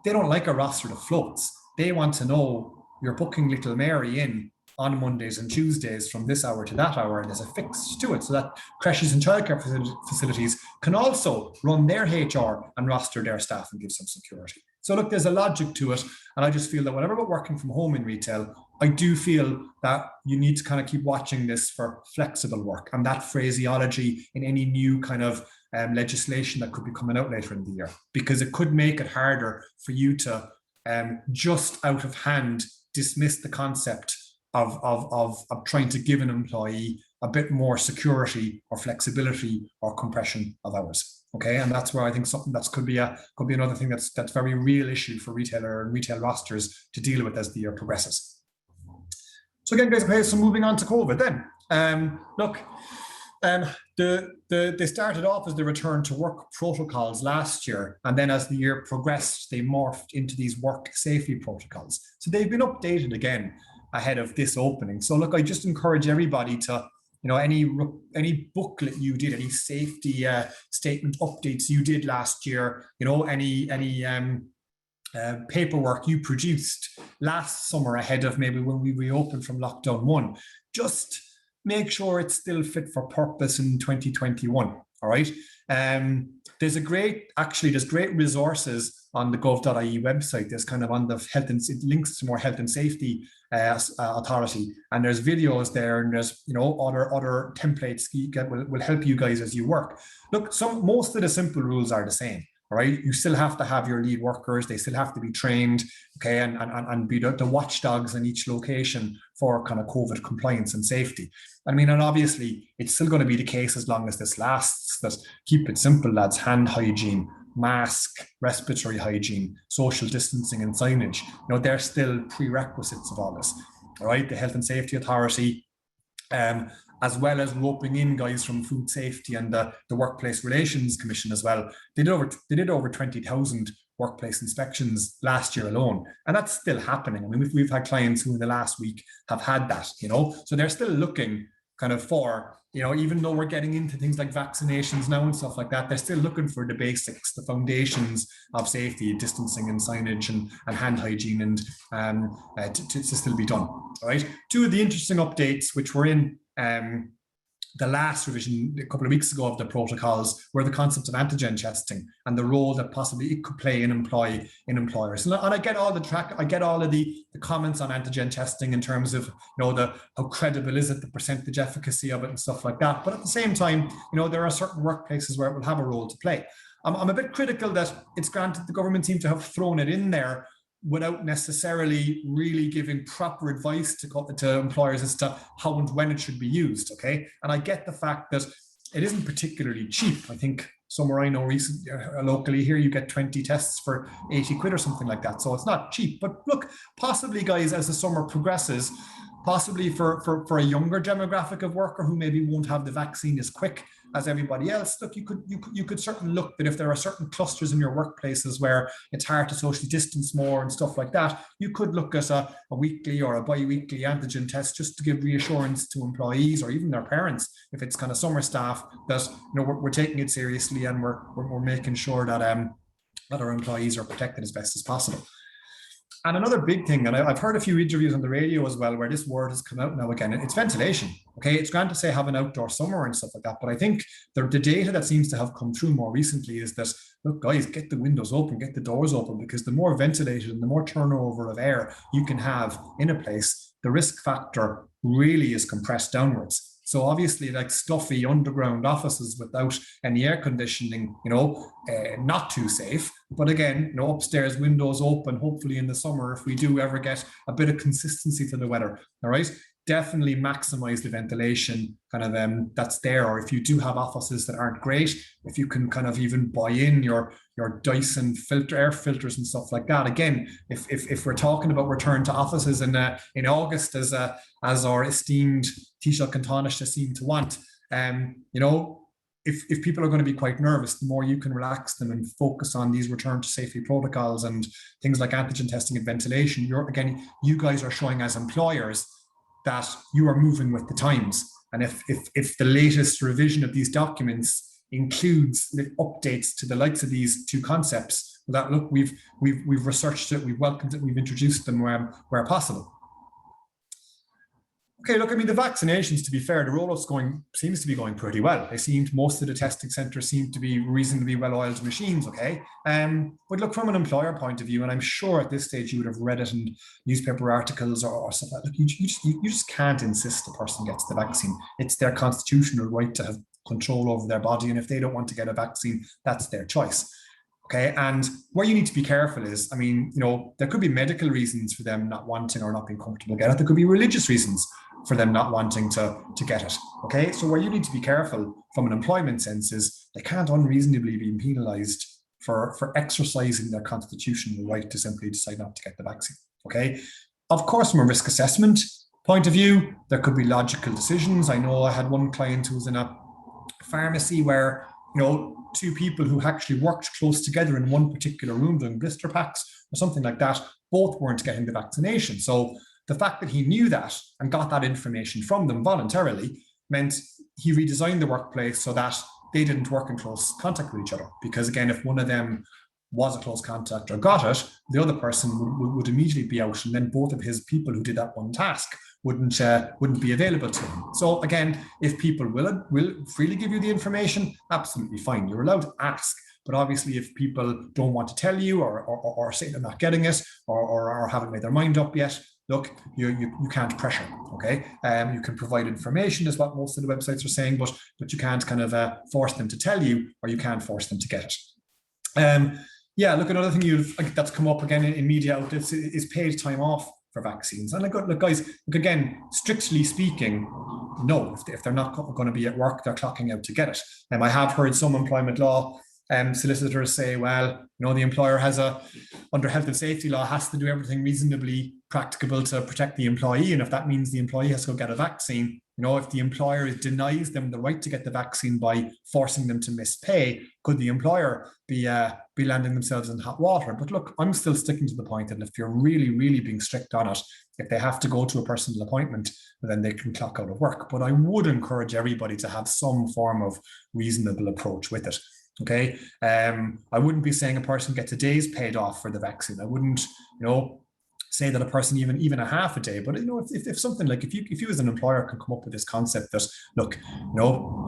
S9: they don't like a roster that floats. They want to know you're booking little Mary in on Mondays and Tuesdays from this hour to that hour, and there's a fix to it, so that creches and childcare facilities can also run their HR and roster their staff and give some security. So look, there's a logic to it, and I just feel that whenever we're working from home in retail, I do feel that you need to kind of keep watching this for flexible work, and that phraseology in any new kind of legislation that could be coming out later in the year, because it could make it harder for you to just out of hand dismiss the concept of trying to give an employee a bit more security or flexibility or compression of hours. Okay, and that's where I think something that could be another thing that's very real issue for retailer and retail rosters to deal with as the year progresses. So again, guys, okay, so moving on to COVID then. Look, they started off as the return to work protocols last year, and then as the year progressed, they morphed into these work safety protocols. So they've been updated again ahead of this opening. So look, I just encourage everybody to, any booklet you did, any safety statement updates you did last year, any paperwork you produced last summer ahead of maybe when we reopened from lockdown 1, just make sure it's still fit for purpose in 2021. All right. There's great resources on the gov.ie website. There's kind of on the health and it links to more health and safety authority, and there's videos there, and there's other templates will help you guys as you work. Look, most of the simple rules are the same. All right, you still have to have your lead workers. They still have to be trained, okay, and be the watchdogs in each location for kind of COVID compliance and safety. And obviously, it's still going to be the case as long as this lasts. That keep it simple, lads. Hand hygiene, mask, respiratory hygiene, social distancing, and signage. They're still prerequisites of all this. All right, the Health and Safety Authority, as well as roping in guys from Food Safety and the Workplace Relations Commission as well. They did over 20,000 workplace inspections last year alone, and that's still happening. We've had clients who in the last week have had that, so they're still looking kind of for, even though we're getting into things like vaccinations now and stuff like that, they're still looking for the basics, the foundations of safety, distancing and signage and hand hygiene, and to still be done. All right. Two of the interesting updates which were in the last revision a couple of weeks ago of the protocols were the concept of antigen testing and the role that possibly it could play in employers. And I get all the comments on antigen testing in terms of, how credible is it, the percentage efficacy of it and stuff like that. But at the same time, there are certain workplaces where it will have a role to play. I'm a bit critical that it's granted the government seem to have thrown it in there without necessarily really giving proper advice to employers as to how and when it should be used, okay? And I get the fact that it isn't particularly cheap. I think somewhere I know recently, locally here, you get 20 tests for 80 quid or something like that. So it's not cheap. But look, possibly, guys, as the summer progresses, possibly for a younger demographic of worker who maybe won't have the vaccine as quick as everybody else, look, you could certainly look that if there are certain clusters in your workplaces where it's hard to socially distance more and stuff like that, you could look at a weekly or a bi-weekly antigen test just to give reassurance to employees or even their parents, if it's kind of summer staff, that we're taking it seriously and we're making sure that our employees are protected as best as possible. And another big thing, and I've heard a few interviews on the radio as well, where this word has come out now again, it's ventilation. Okay, it's grand to say have an outdoor summer and stuff like that, but I think the data that seems to have come through more recently is that, look, guys, get the windows open, get the doors open, because the more ventilated and the more turnover of air you can have in a place, the risk factor really is compressed downwards. So obviously, like stuffy underground offices without any air conditioning, not too safe. But again, upstairs, windows open, hopefully in the summer, if we do ever get a bit of consistency to the weather, all right? Definitely maximize the ventilation kind of that's there. Or if you do have offices that aren't great, if you can kind of even buy in your Dyson air filters and stuff like that. Again, if we're talking about return to offices in August, as our esteemed Taoiseach Contánaiste seem to want, if people are going to be quite nervous, the more you can relax them and focus on these return to safety protocols and things like antigen testing and ventilation, you guys are showing as employers that you are moving with the times. And if the latest revision of these documents includes the updates to the likes of these two concepts, that look, we've researched it, we've welcomed it, we've introduced them where possible. Okay, look, I mean, the vaccinations, to be fair, the rollout's seems to be going pretty well. Most of the testing centres seem to be reasonably well-oiled machines, okay? But look, from an employer point of view, and I'm sure at this stage you would have read it in newspaper articles or stuff like that, you just can't insist a person gets the vaccine. It's their constitutional right to have control over their body, and if they don't want to get a vaccine, that's their choice. Okay, and where you need to be careful is, I mean, there could be medical reasons for them not wanting or not being comfortable getting it. There could be religious reasons for them not wanting to get it. Okay, so where you need to be careful from an employment sense is they can't unreasonably be penalised for exercising their constitutional right to simply decide not to get the vaccine. Okay, of course, from a risk assessment point of view, there could be logical decisions. I know I had one client who was in a pharmacy where two people who actually worked close together in one particular room doing blister packs or something like that, both weren't getting the vaccination. So the fact that he knew that and got that information from them voluntarily meant he redesigned the workplace so that they didn't work in close contact with each other. Because again, if one of them was a close contact or got it, the other person would immediately be out, and then both of his people who did that one task wouldn't be available to him. So again, if people will freely give you the information, absolutely fine. You're allowed to ask. But obviously, if people don't want to tell you or say they're not getting it or haven't made their mind up yet, look, you can't pressure, okay? You can provide information, is what most of the websites are saying, but you can't kind of force them to tell you, or you can't force them to get it. Yeah, look, another thing that's come up again in media outlets is paid time off for vaccines. And look, guys, look, again, strictly speaking, no, if they're not going to be at work, they're clocking out to get it. I have heard some employment law solicitors say, well, the employer under health and safety law has to do everything reasonably practicable to protect the employee. And if that means the employee has to go get a vaccine, if the employer denies them the right to get the vaccine by forcing them to miss pay, could the employer be landing themselves in hot water? But look, I'm still sticking to the point that if you're really, really being strict on it, if they have to go to a personal appointment, then they can clock out of work. But I would encourage everybody to have some form of reasonable approach with it. Okay, I wouldn't be saying a person gets a day's paid off for the vaccine. I wouldn't, say that a person even a half a day, but if something like, if you as an employer can come up with this concept that, look,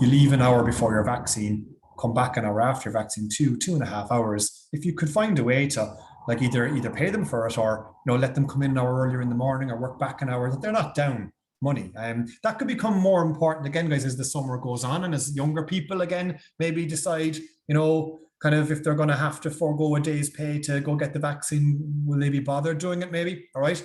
S9: you leave an hour before your vaccine, come back an hour after your vaccine, 2.5 hours. If you could find a way to like either pay them for it, or let them come in an hour earlier in the morning, or work back an hour, that they're not down money. That could become more important again, guys, as the summer goes on, and as younger people again maybe decide, kind of, if they're going to have to forego a day's pay to go get the vaccine, will they be bothered doing it maybe? All right.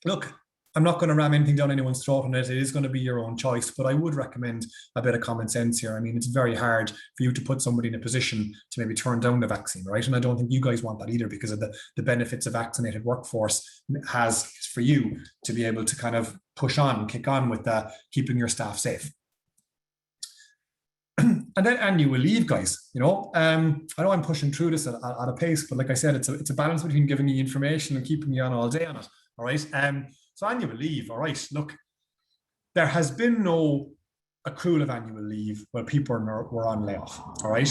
S9: Look, I'm not going to ram anything down anyone's throat on it. It is going to be your own choice, but I would recommend a bit of common sense here. I mean, it's very hard for you to put somebody in a position to maybe turn down the vaccine, right? And I don't think you guys want that either, because of the benefits a vaccinated workforce has for you to be able to kind of push on, kick on with keeping your staff safe. And then annual leave, guys, I know I'm pushing through this at a pace, but like I said, it's a balance between giving you information and keeping you on all day on it. All right. So annual leave. All right. Look, there has been no accrual of annual leave while people were on layoff. All right.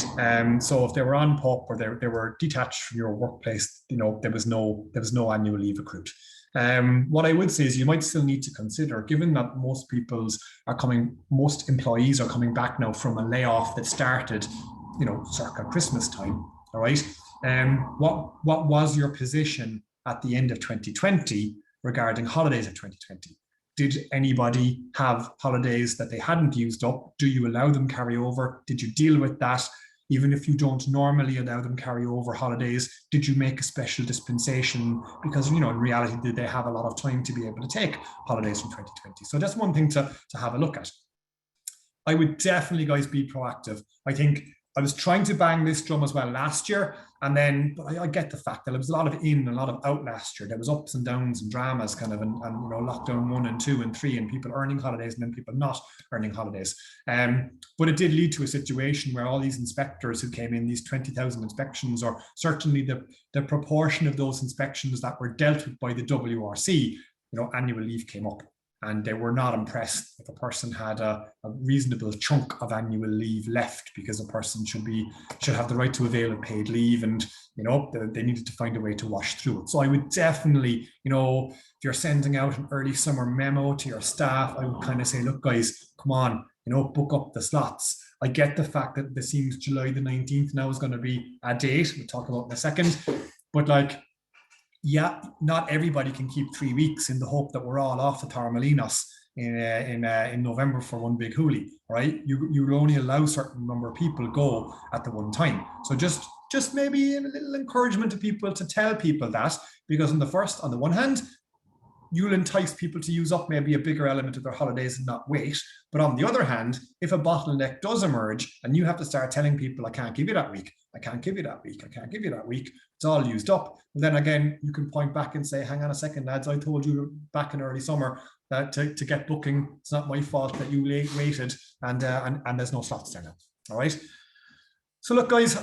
S9: So if they were on PUP or they were detached from your workplace, there was no annual leave accrued. What I would say is you might still need to consider, given that most employees are coming back now from a layoff that started, circa Christmas time. All right. What was your position at the end of 2020 regarding holidays of 2020? Did anybody have holidays that they hadn't used up? Do you allow them carry over? Did you deal with that? Even if you don't normally allow them carry over holidays, did you make a special dispensation? Because, in reality, did they have a lot of time to be able to take holidays from 2020? So that's one thing to have a look at. I would definitely, guys, be proactive. I think I was trying to bang this drum as well last year, but I get the fact that there was a lot of in and a lot of out last year. There was ups and downs and dramas kind of, and lockdown 1 and 2 and 3, and people earning holidays and then people not earning holidays. But it did lead to a situation where all these inspectors who came in, these 20,000 inspections, or certainly the proportion of those inspections that were dealt with by the WRC, annual leave came up. And they were not impressed if a person had a reasonable chunk of annual leave left, because a person should have the right to avail of paid leave, and they needed to find a way to wash through it. So I would definitely, if you're sending out an early summer memo to your staff, I would kind of say, look, guys, come on, book up the slots. I get the fact that this seems July the 19th now is going to be a date we'll talk about in a second, but yeah, not everybody can keep 3 weeks in the hope that we're all off the Torremolinos in November for one big hoolie, right? You will only allow a certain number of people go at the one time. So just maybe a little encouragement to people, to tell people that, because on the one hand, you'll entice people to use up maybe a bigger element of their holidays and not wait. But on the other hand, if a bottleneck does emerge and you have to start telling people, I can't give you that week, I can't give you that week, I can't give you that week, it's all used up. And then again, you can point back and say, hang on a second, lads, I told you back in early summer that to get booking, it's not my fault that you waited, and there's no slots there now. All right. So look, guys,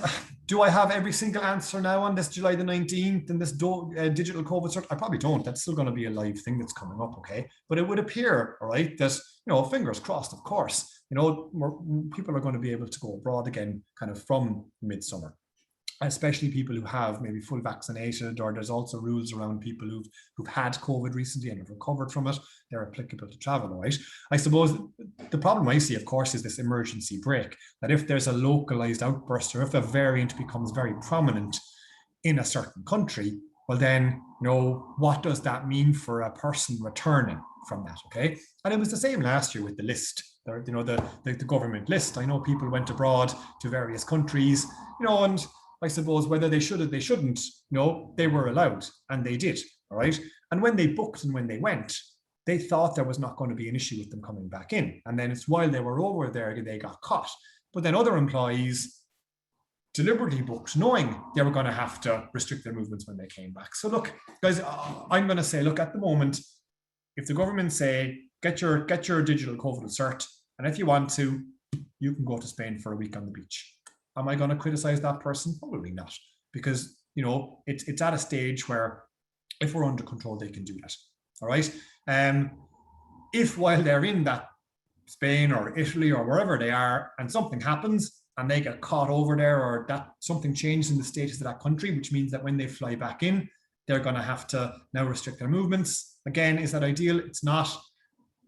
S9: do I have every single answer now on this July the 19th and this digital COVID cert? I probably don't. That's still going to be a live thing that's coming up, okay? But it would appear, all right, that, fingers crossed, of course, people are going to be able to go abroad again kind of from midsummer, especially people who have maybe full vaccinated, or there's also rules around people who've had COVID recently and have recovered from it. They're applicable to travel, right? I suppose the problem I see, of course, is this emergency brake, that if there's a localized outburst, or if a variant becomes very prominent in a certain country, well then, what does that mean for a person returning from that, okay? And it was the same last year with the list, the government list. I know people went abroad to various countries, and I suppose whether they should or they shouldn't, they were allowed, and they did, all right? And when they booked and when they went, they thought there was not going to be an issue with them coming back in. And then it's while they were over there, they got caught. But then other employees deliberately booked, knowing they were going to have to restrict their movements when they came back. So look, guys, I'm going to say, look, at the moment, if the government say, get your digital COVID cert, and if you want to, you can go to Spain for a week on the beach. Am I going to criticize that person? Probably not, because it's at a stage where if we're under control, they can do that. All right. If while they're in that Spain or Italy or wherever they are, and something happens and they get caught over there, or that something changed in the status of that country, which means that when they fly back in, They're going to have to now restrict their movements. Again, is that ideal? It's not.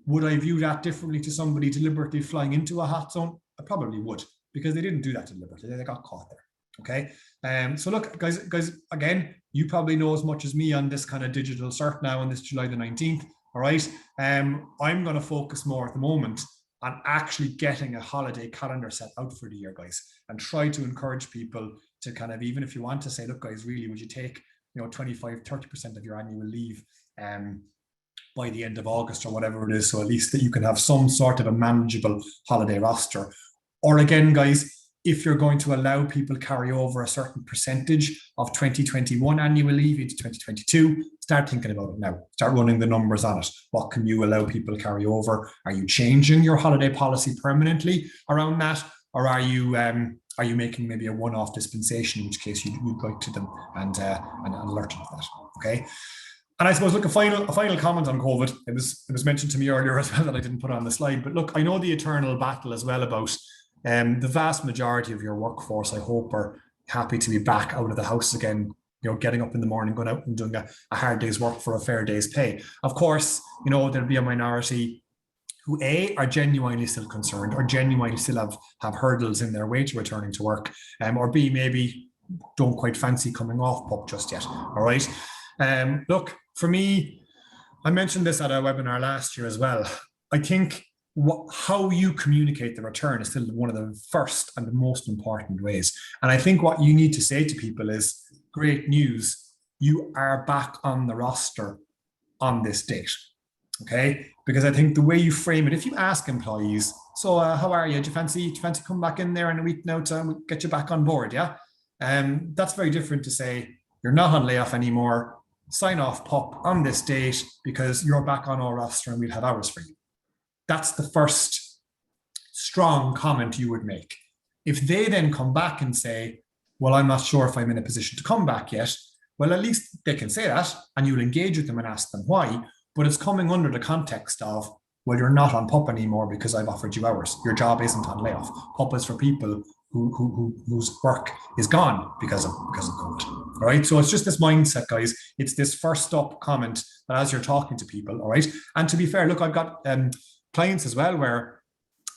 S9: Would I view that differently to somebody deliberately flying into a hot zone? I probably would, because they didn't do that deliberately. They got caught there. Okay. So look, guys, again, you probably know as much as me on this kind of digital cert now on this July the 19th. All right. I'm going to focus more at the moment on actually getting a holiday calendar set out for the year, guys, and try to encourage people to kind of, even if you want to say, look, guys, really, would you take, 25, 30% of your annual leave by the end of August or whatever it is, so at least that you can have some sort of a manageable holiday roster. Or again, guys, if you're going to allow people carry over a certain percentage of 2021 annual leave into 2022, start thinking about it now. Start running the numbers on it. What can you allow people carry over? Are you changing your holiday policy permanently around that? Or are you making maybe a one-off dispensation, in which case you'd write to them and alert them of that, okay? And I suppose, look, a final comment on COVID. It was mentioned to me earlier as well that I didn't put on the slide, but look, I know the eternal battle as well about the vast majority of your workforce, I hope, are happy to be back out of the house again, getting up in the morning, going out and doing a hard day's work for a fair day's pay. Of course, there'll be a minority who A, are genuinely still concerned or genuinely still have hurdles in their way to returning to work, or B, maybe don't quite fancy coming off PUP just yet. All right. Look, for me, I mentioned this at a webinar last year as well. I think how you communicate the return is still one of the first and the most important ways. And I think what you need to say to people is, great news, you are back on the roster on this date. Okay, because I think the way you frame it, if you ask employees, so how are you? Do you fancy come back in there in a week now to get you back on board? Yeah, that's very different to say you're not on layoff anymore. Sign off PUP on this date because you're back on our roster and we'll have hours for you. That's the first strong comment you would make. If they then come back and say, well, I'm not sure if I'm in a position to come back yet, well, at least they can say that and you'll engage with them and ask them why. But it's coming under the context of, well, you're not on PUP anymore because I've offered you hours. Your job isn't on layoff. PUP is for people whose work is gone because of COVID. All right. So it's just this mindset, guys. It's this first up comment that as you're talking to people, all right. And to be fair, look, I've got clients as well where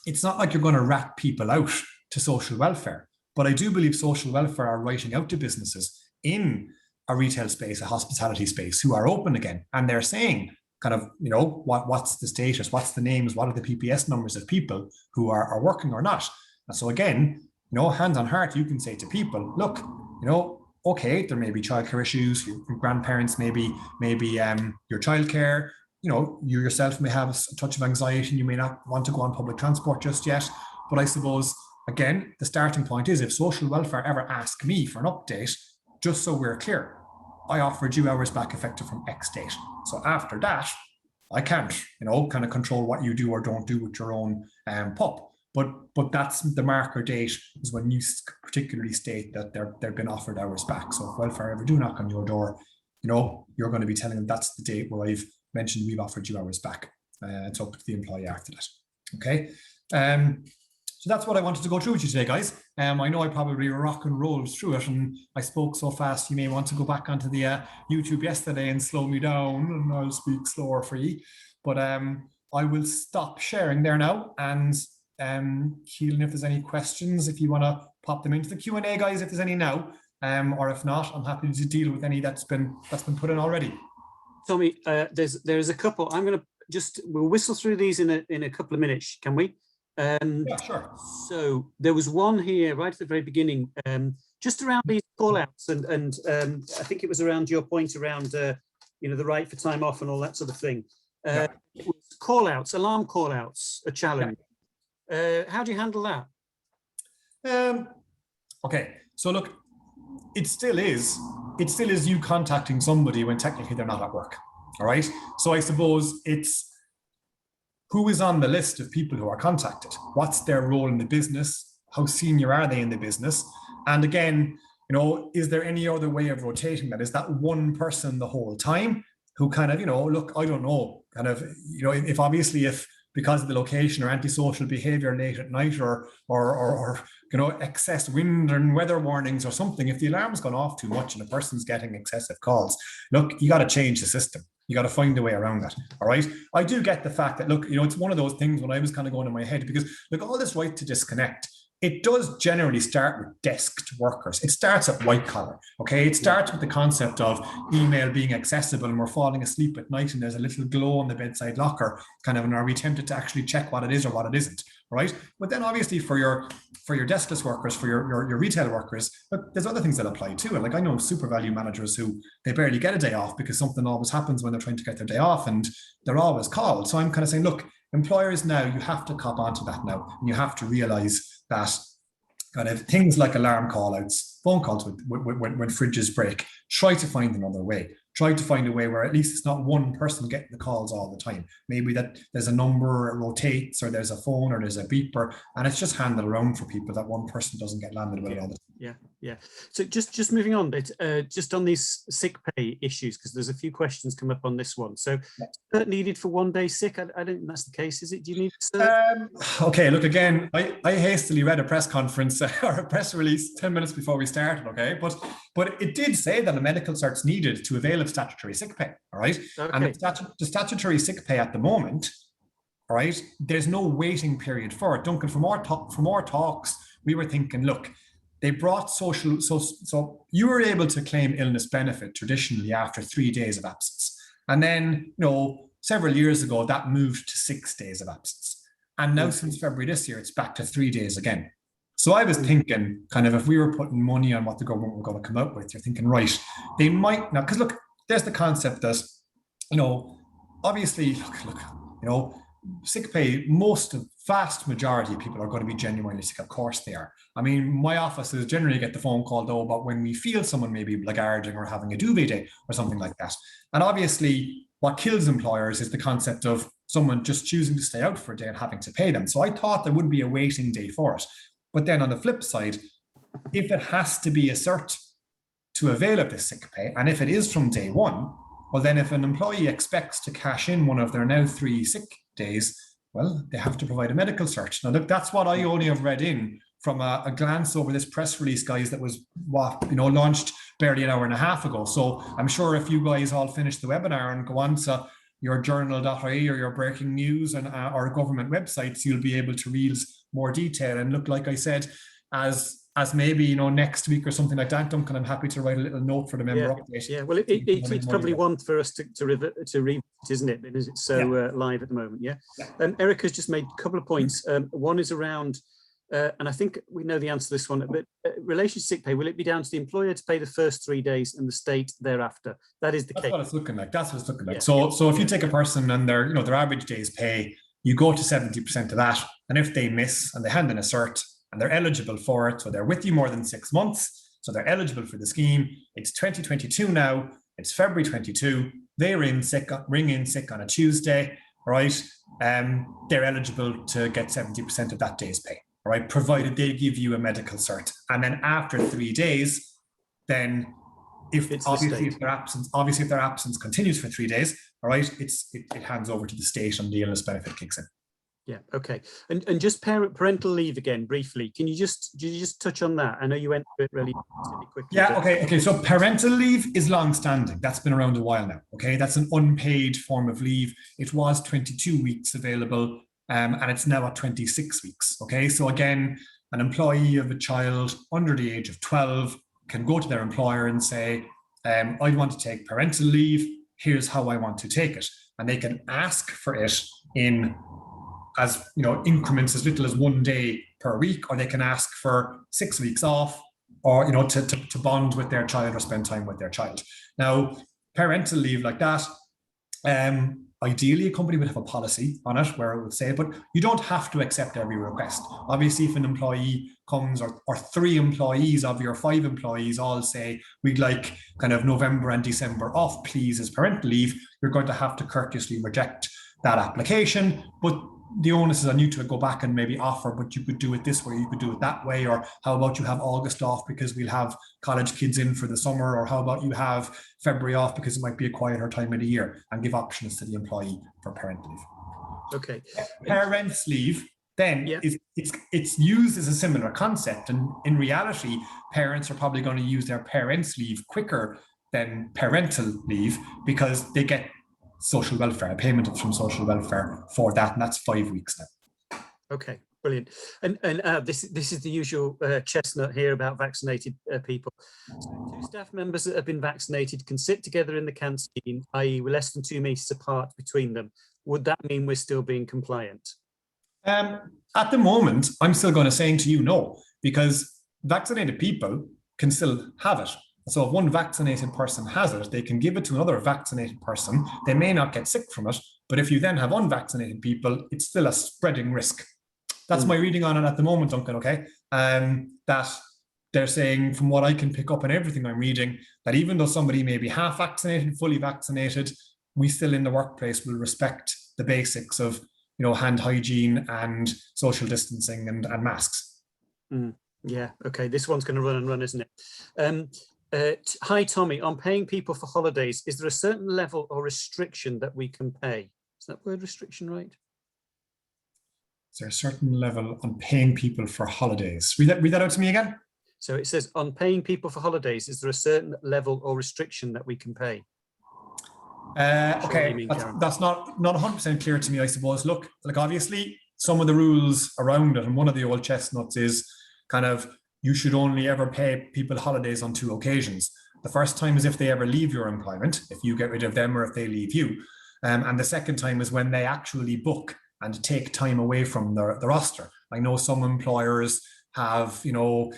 S9: it's not like you're going to rat people out to social welfare, but I do believe social welfare are writing out to businesses in a retail space, a hospitality space, who are open again, and they're saying, kind of, what's the status, what's the names, what are the PPS numbers of people who are working or not. And so again, hand on heart, you can say to people, look, okay, there may be childcare issues, your grandparents, maybe your childcare, you yourself may have a touch of anxiety and you may not want to go on public transport just yet. But I suppose, again, the starting point is if social welfare ever ask me for an update, just so we're clear, I offered you hours back effective from X date. So after that, I can't, kind of control what you do or don't do with your own PUP. But that's the marker date is when you particularly state that they've been offered hours back. So if welfare ever do knock on your door, you're going to be telling them that's the date where I've mentioned we've offered you hours back. It's up to the employee after that. Okay. So that's what I wanted to go through with you today, guys. I know I probably rock and rolled through it and I spoke so fast you may want to go back onto the YouTube yesterday and slow me down and I'll speak slower for you. But I will stop sharing there now, and Keelan, if there's any questions, if you want to pop them into the Q&A, guys, if there's any now, or if not, I'm happy to deal with any that's been put in already.
S1: Tommy, there's a couple. I'm going to we'll whistle through these in a couple of minutes, can we?
S9: Yeah, sure.
S1: So there was one here right at the very beginning, just around these call-outs, and I think it was around your point around the right for time off and all that sort of thing. It was call-outs, alarm call-outs, a challenge. Yeah. How do you handle that?
S9: Okay, so look, it still is you contacting somebody when technically they're not at work. All right. So I suppose it's who is on the list of people who are contacted? What's their role in the business? How senior are they in the business? And again, is there any other way of rotating that? Is that one person the whole time who kind of, look, I don't know, kind of, if because of the location or antisocial behavior late at night or excess wind and weather warnings or something, if the alarm's gone off too much and a person's getting excessive calls, look, you got to change the system. You got to find a way around that. All right. I do get the fact that, look, it's one of those things when I was kind of going in my head, because look, all this right to disconnect, it does generally start with desked workers. It starts at white collar. Okay. It starts with the concept of email being accessible and we're falling asleep at night and there's a little glow on the bedside locker, kind of, and are we tempted to actually check what it is or what it isn't? Right. But then obviously for your deskless workers, for your retail workers, look, there's other things that apply too. And like, I know super value managers who they barely get a day off because something always happens when they're trying to get their day off and they're always called. So I'm kind of saying, look, employers now, you have to cop onto that now, and you have to realize that kind of things like alarm call outs, phone calls when fridges break, try to find another way. Try to find a way where at least it's not one person getting the calls all the time. Maybe that there's a number, it rotates, or there's a phone, or there's a beeper, and it's just handed around for people that one person doesn't get landed with it all the time.
S1: Yeah. So just moving on a bit, just on these sick pay issues, because there's a few questions come up on this one. So needed for 1 day sick? I don't think that's the case, is it? Do you need
S9: okay, look, again, I hastily read a press conference or a press release 10 minutes before we started, okay? But it did say that a medical cert's needed to avail of statutory sick pay, all right? Okay. And the statutory sick pay at the moment, all right, there's no waiting period for it. Duncan, from our talks, we were thinking, look, they brought social, so you were able to claim illness benefit traditionally after 3 days of absence. And then, several years ago, that moved to 6 days of absence. And now since February this year, it's back to 3 days again. So I was thinking, kind of, if we were putting money on what the government were going to come out with, you're thinking, right, they might not, because look, there's the concept that, obviously, look, sick pay, vast majority of people are going to be genuinely sick. Of course they are. I mean, my offices generally get the phone call though about when we feel someone maybe laggarding or having a duvet day or something like that. And obviously what kills employers is the concept of someone just choosing to stay out for a day and having to pay them. So I thought there would be a waiting day for it. But then on the flip side, if it has to be a cert to avail of this sick pay, and if it is from day one, well, then if an employee expects to cash in one of their now 3 sick days, well, they have to provide a medical cert. Now, look, that's what I only have read in from a glance over this press release, guys, that was launched barely an hour and a half ago. So I'm sure if you guys all finish the webinar and go on to your journal.ie or your breaking news and or government websites, you'll be able to read more detail. And look, like I said, as maybe next week or something like that, Duncan, I'm happy to write a little note for the member update.
S1: Yeah, well, it's probably one for us to read, isn't it? Because it's so live at the moment. Yeah. Erica's just made a couple of points. One is around, and I think we know the answer to this one, but relation to sick pay, will it be down to the employer to pay the first 3 days and the state thereafter? That is the case. That's what it's looking like.
S9: Yeah. So if you take a person and their average day's pay, you go to 70% of that, and if they miss and they hand in a cert and they're eligible for it, so they're with you more than 6 months, so they're eligible for the scheme. It's 2022 now. It's February 22. They ring in sick on a Tuesday, right? They're eligible to get 70% of that day's pay, right? Provided they give you a medical cert. And then after 3 days, then if their absence continues for 3 days, all right, it hands over to the state and the illness benefit kicks in.
S1: Yeah. Okay. And just parental leave again briefly. Did you just touch on that? I know you went through it really quickly.
S9: Yeah. Okay. So parental leave is long-standing. That's been around a while now. Okay. That's an unpaid form of leave. It was 22 weeks available, and it's now at 26 weeks. Okay. So again, an employee of a child under the age of 12 can go to their employer and say, I want to take parental leave. Here's how I want to take it, and they can ask for it in increments as little as 1 day per week, or they can ask for 6 weeks off, or to bond with their child or spend time with their child. Now, parental leave like that, ideally a company would have a policy on it where it would say, but you don't have to accept every request. Obviously, if an employee comes or 3 employees of your 5 employees all say, we'd like kind of November and December off, please, as parental leave, you're going to have to courteously reject that application. But the onus is on you to go back and maybe offer, but you could do it this way, you could do it that way, or how about you have August off because we'll have college kids in for the summer, or how about you have February off because it might be a quieter time of the year, and give options to the employee for parental leave.
S1: Okay.
S9: Parents' leave then
S1: Yeah.
S9: it's used as a similar concept, and in reality, parents are probably going to use their parents' leave quicker than parental leave because they get social welfare, a payment from social welfare for that, and that's 5 weeks now.
S1: Okay, brilliant. And this is the usual chestnut here about vaccinated people. So 2 staff members that have been vaccinated can sit together in the canteen, i.e. with less than 2 meters apart between them. Would that mean we're still being compliant?
S9: At the moment, I'm still going to say to you no, because vaccinated people can still have it. So if one vaccinated person has it, they can give it to another vaccinated person. They may not get sick from it, but if you then have unvaccinated people, it's still a spreading risk. That's my reading on it at the moment, Duncan, okay? That they're saying, from what I can pick up and everything I'm reading, that even though somebody may be half vaccinated, fully vaccinated, we still in the workplace will respect the basics of, you know, hand hygiene and social distancing and masks.
S1: Yeah, okay, this one's going to run and run, isn't it? Hi, Tommy, on paying people for holidays, is there a certain level or restriction that we can pay? Is that word restriction right?
S9: Is there a certain level on paying people for holidays? Read that out to me again.
S1: So it says, on paying people for holidays, is there a certain level or restriction that we can pay?
S9: Okay, that's not 100% clear to me, I suppose. Look, like obviously some of the rules around it, and one of the old chestnuts is kind of, you should only ever pay people holidays on 2 occasions. The first time is if they ever leave your employment, if you get rid of them or if they leave you. And the second time is when they actually book and take time away from the roster. I know some employers have, you know,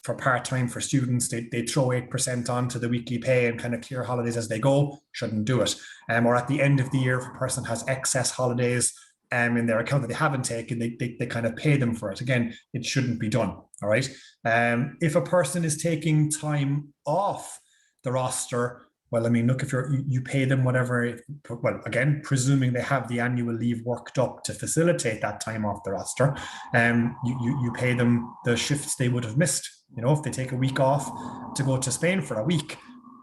S9: for part-time for students, they throw 8% onto the weekly pay and kind of clear holidays as they go. Shouldn't do it. Or at the end of the year, if a person has excess holidays in their account that they haven't taken, they kind of pay them for it. Again, it shouldn't be done. All right. If a person is taking time off the roster, well, I mean, look, if you pay them whatever, well, again, presuming they have the annual leave worked up to facilitate that time off the roster, you pay them the shifts they would have missed. You know, if they take a week off to go to Spain for a week,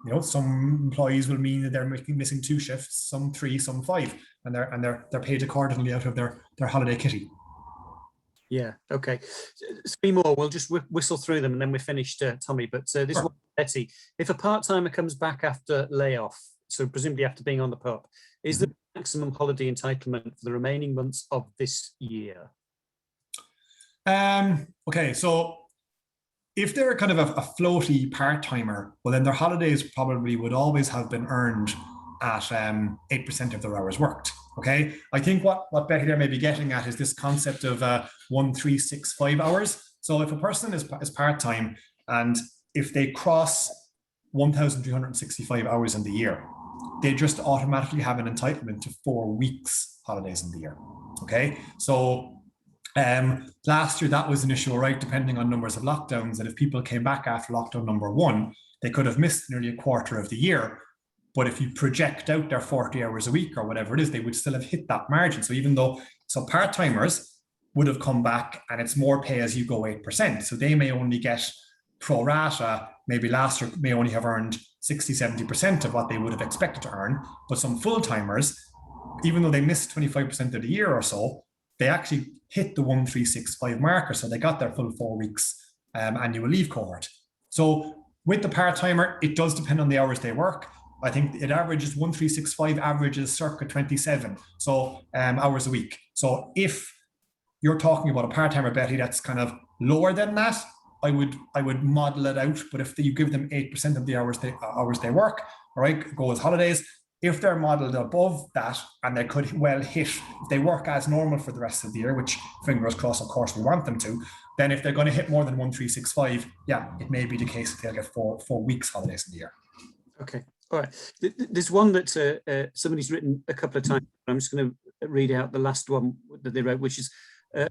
S9: you know, some employees will mean that they're missing 2 shifts, some 3, some 5, and they're paid accordingly out of their holiday kitty.
S1: Yeah, okay. 3 more, we'll just whistle through them and then we're finished, Tommy. But this one, Betty, if a part-timer comes back after layoff, so presumably after being on the PUP, is the maximum holiday entitlement for the remaining months of this year?
S9: Okay, so if they're kind of a floaty part-timer, well, then their holidays probably would always have been earned at 8% of their hours worked. Okay, I think what Betty there may be getting at is this concept of 1,365 hours. So if a person is part-time and if they cross 1,365 hours in the year, they just automatically have an entitlement to 4 weeks holidays in the year. Okay, so last year that was an issue, right? Depending on numbers of lockdowns, and if people came back after lockdown number 1, they could have missed nearly a quarter of the year. But if you project out their 40 hours a week or whatever it is, they would still have hit that margin. So even though, so part-timers would have come back and it's more pay as you go 8%. So they may only get pro rata, maybe last year may only have earned 60-70% of what they would have expected to earn. But some full-timers, even though they missed 25% of the year or so, they actually hit the 1,365 marker. So they got their full 4 weeks annual leave cohort. So with the part-timer, it does depend on the hours they work. I think it averages 1,365 averages circa 27 hours a week. So if you're talking about a part-timer, Betty, that's kind of lower than that, I would model it out. But if you give them 8% of the hours they work, all right, go as holidays. If they're modeled above that, and they could well hit, if they work as normal for the rest of the year, which fingers crossed, of course, we want them to, then if they're going to hit more than 1,365, yeah, it may be the case that they'll get 4 weeks holidays in the year.
S1: Okay. All right. There's one that somebody's written a couple of times. I'm just going to read out the last one that they wrote, which is, they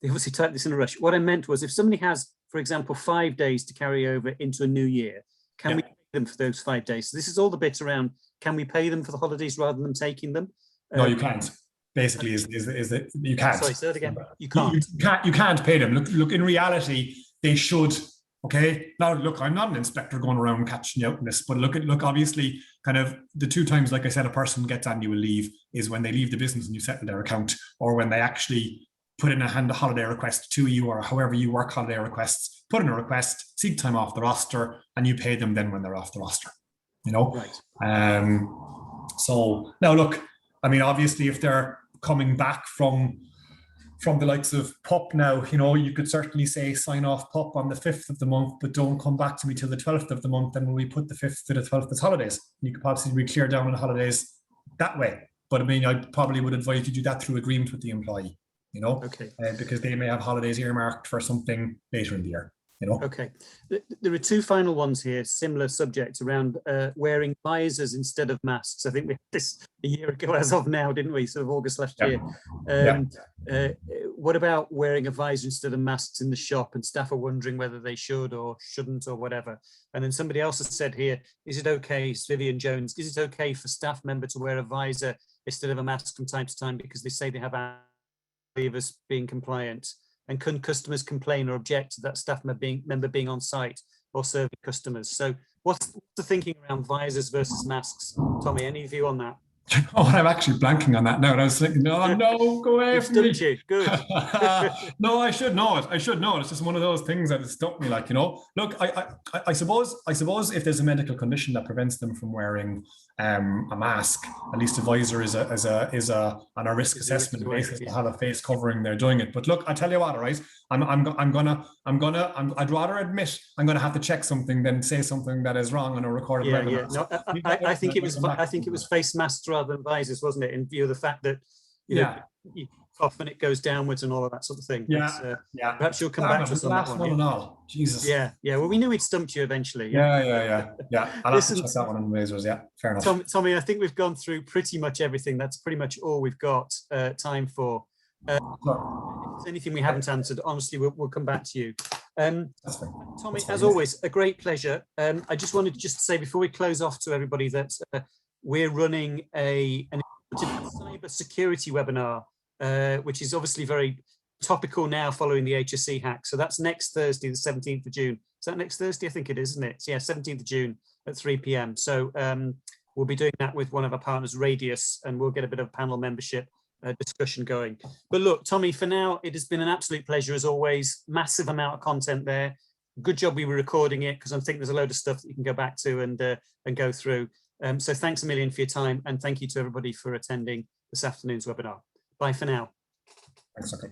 S1: obviously typed this in a rush. What I meant was, if somebody has, for example, 5 days to carry over into a new year, can we pay them for those 5 days? So this is all the bit around, can we pay them for the holidays rather than taking them?
S9: No, you can't. Basically, is that you can't.
S1: Sorry, say that again. You can't.
S9: You can't pay them. Look. In reality, they should, Okay, now look, I'm not an inspector going around catching you out in this, but look, obviously, kind of the two times, like I said, a person gets annual leave is when they leave the business and you settle their account, or when they actually put in a holiday request to you, or however you work holiday requests, put in a request, seek time off the roster, and you pay them then when they're off the roster, you know?
S1: Right.
S9: So now look, I mean, obviously if they're coming back from the likes of PUP now, you know, you could certainly say sign off PUP on the 5th of the month, but don't come back to me till the 12th of the month. Then when we put the 5th to the 12th as holidays, you could possibly clear down on holidays that way. But I mean, I probably would advise you do that through agreement with the employee, you know,
S1: Okay.
S9: Because they may have holidays earmarked for something later in the year, you know.
S1: Okay. There are two final ones here, similar subject around wearing visors instead of masks. I think we had this a year ago as of now, didn't we? Sort of August last year. What about wearing a visor instead of masks in the shop, and staff are wondering whether they should or shouldn't or whatever? And then somebody else has said here, is it okay, Vivian Jones, is it okay for staff member to wear a visor instead of a mask from time to time because they say they have leavers being compliant? And can customers complain or object to that staff member being on site or serving customers? So what's the thinking around visors versus masks? Tommy, any view on that?
S9: Oh, I'm actually blanking on that now. And I was thinking, no, go away from me.
S1: You. Good.
S9: No, I should know it. It's just one of those things that has stuck me. Like, you know, look, I suppose if there's a medical condition that prevents them from wearing a mask, at least a visor is on a risk assessment basis to have a face covering. They're doing it. But look, I tell you what, all right. I'd rather admit I'm gonna have to check something than say something that is wrong on a recorded webinar.
S1: No, I think it was face masks rather than visors, wasn't it? In view of the fact that you know you cough and it goes downwards and all of that sort of thing. Perhaps you'll come back to us on that one.
S9: And all. Jesus.
S1: Yeah. Well, we knew we'd stumped you eventually.
S9: Yeah. I'll have to check that one on the lasers. Yeah, fair enough.
S1: Tommy, I think we've gone through pretty much everything. That's pretty much all we've got time for. If there's anything we haven't answered, honestly, we'll come back to you. Tommy, as always, a great pleasure. I just wanted to say before we close off to everybody that we're running an cyber security webinar, which is obviously very topical now following the HSE hack. So that's next Thursday, the 17th of June. Is that next Thursday? I think it is, isn't it? So yeah, 17th of June at 3 p.m. So we'll be doing that with one of our partners, Radius, and we'll get a bit of panel membership discussion going. But look, Tommy, for now, it has been an absolute pleasure as always. Massive amount of content there. Good job we were recording it, because I think there's a load of stuff that you can go back to and go through. So thanks a million for your time, and thank you to everybody for attending this afternoon's webinar. Bye for now.
S9: Thanks, okay.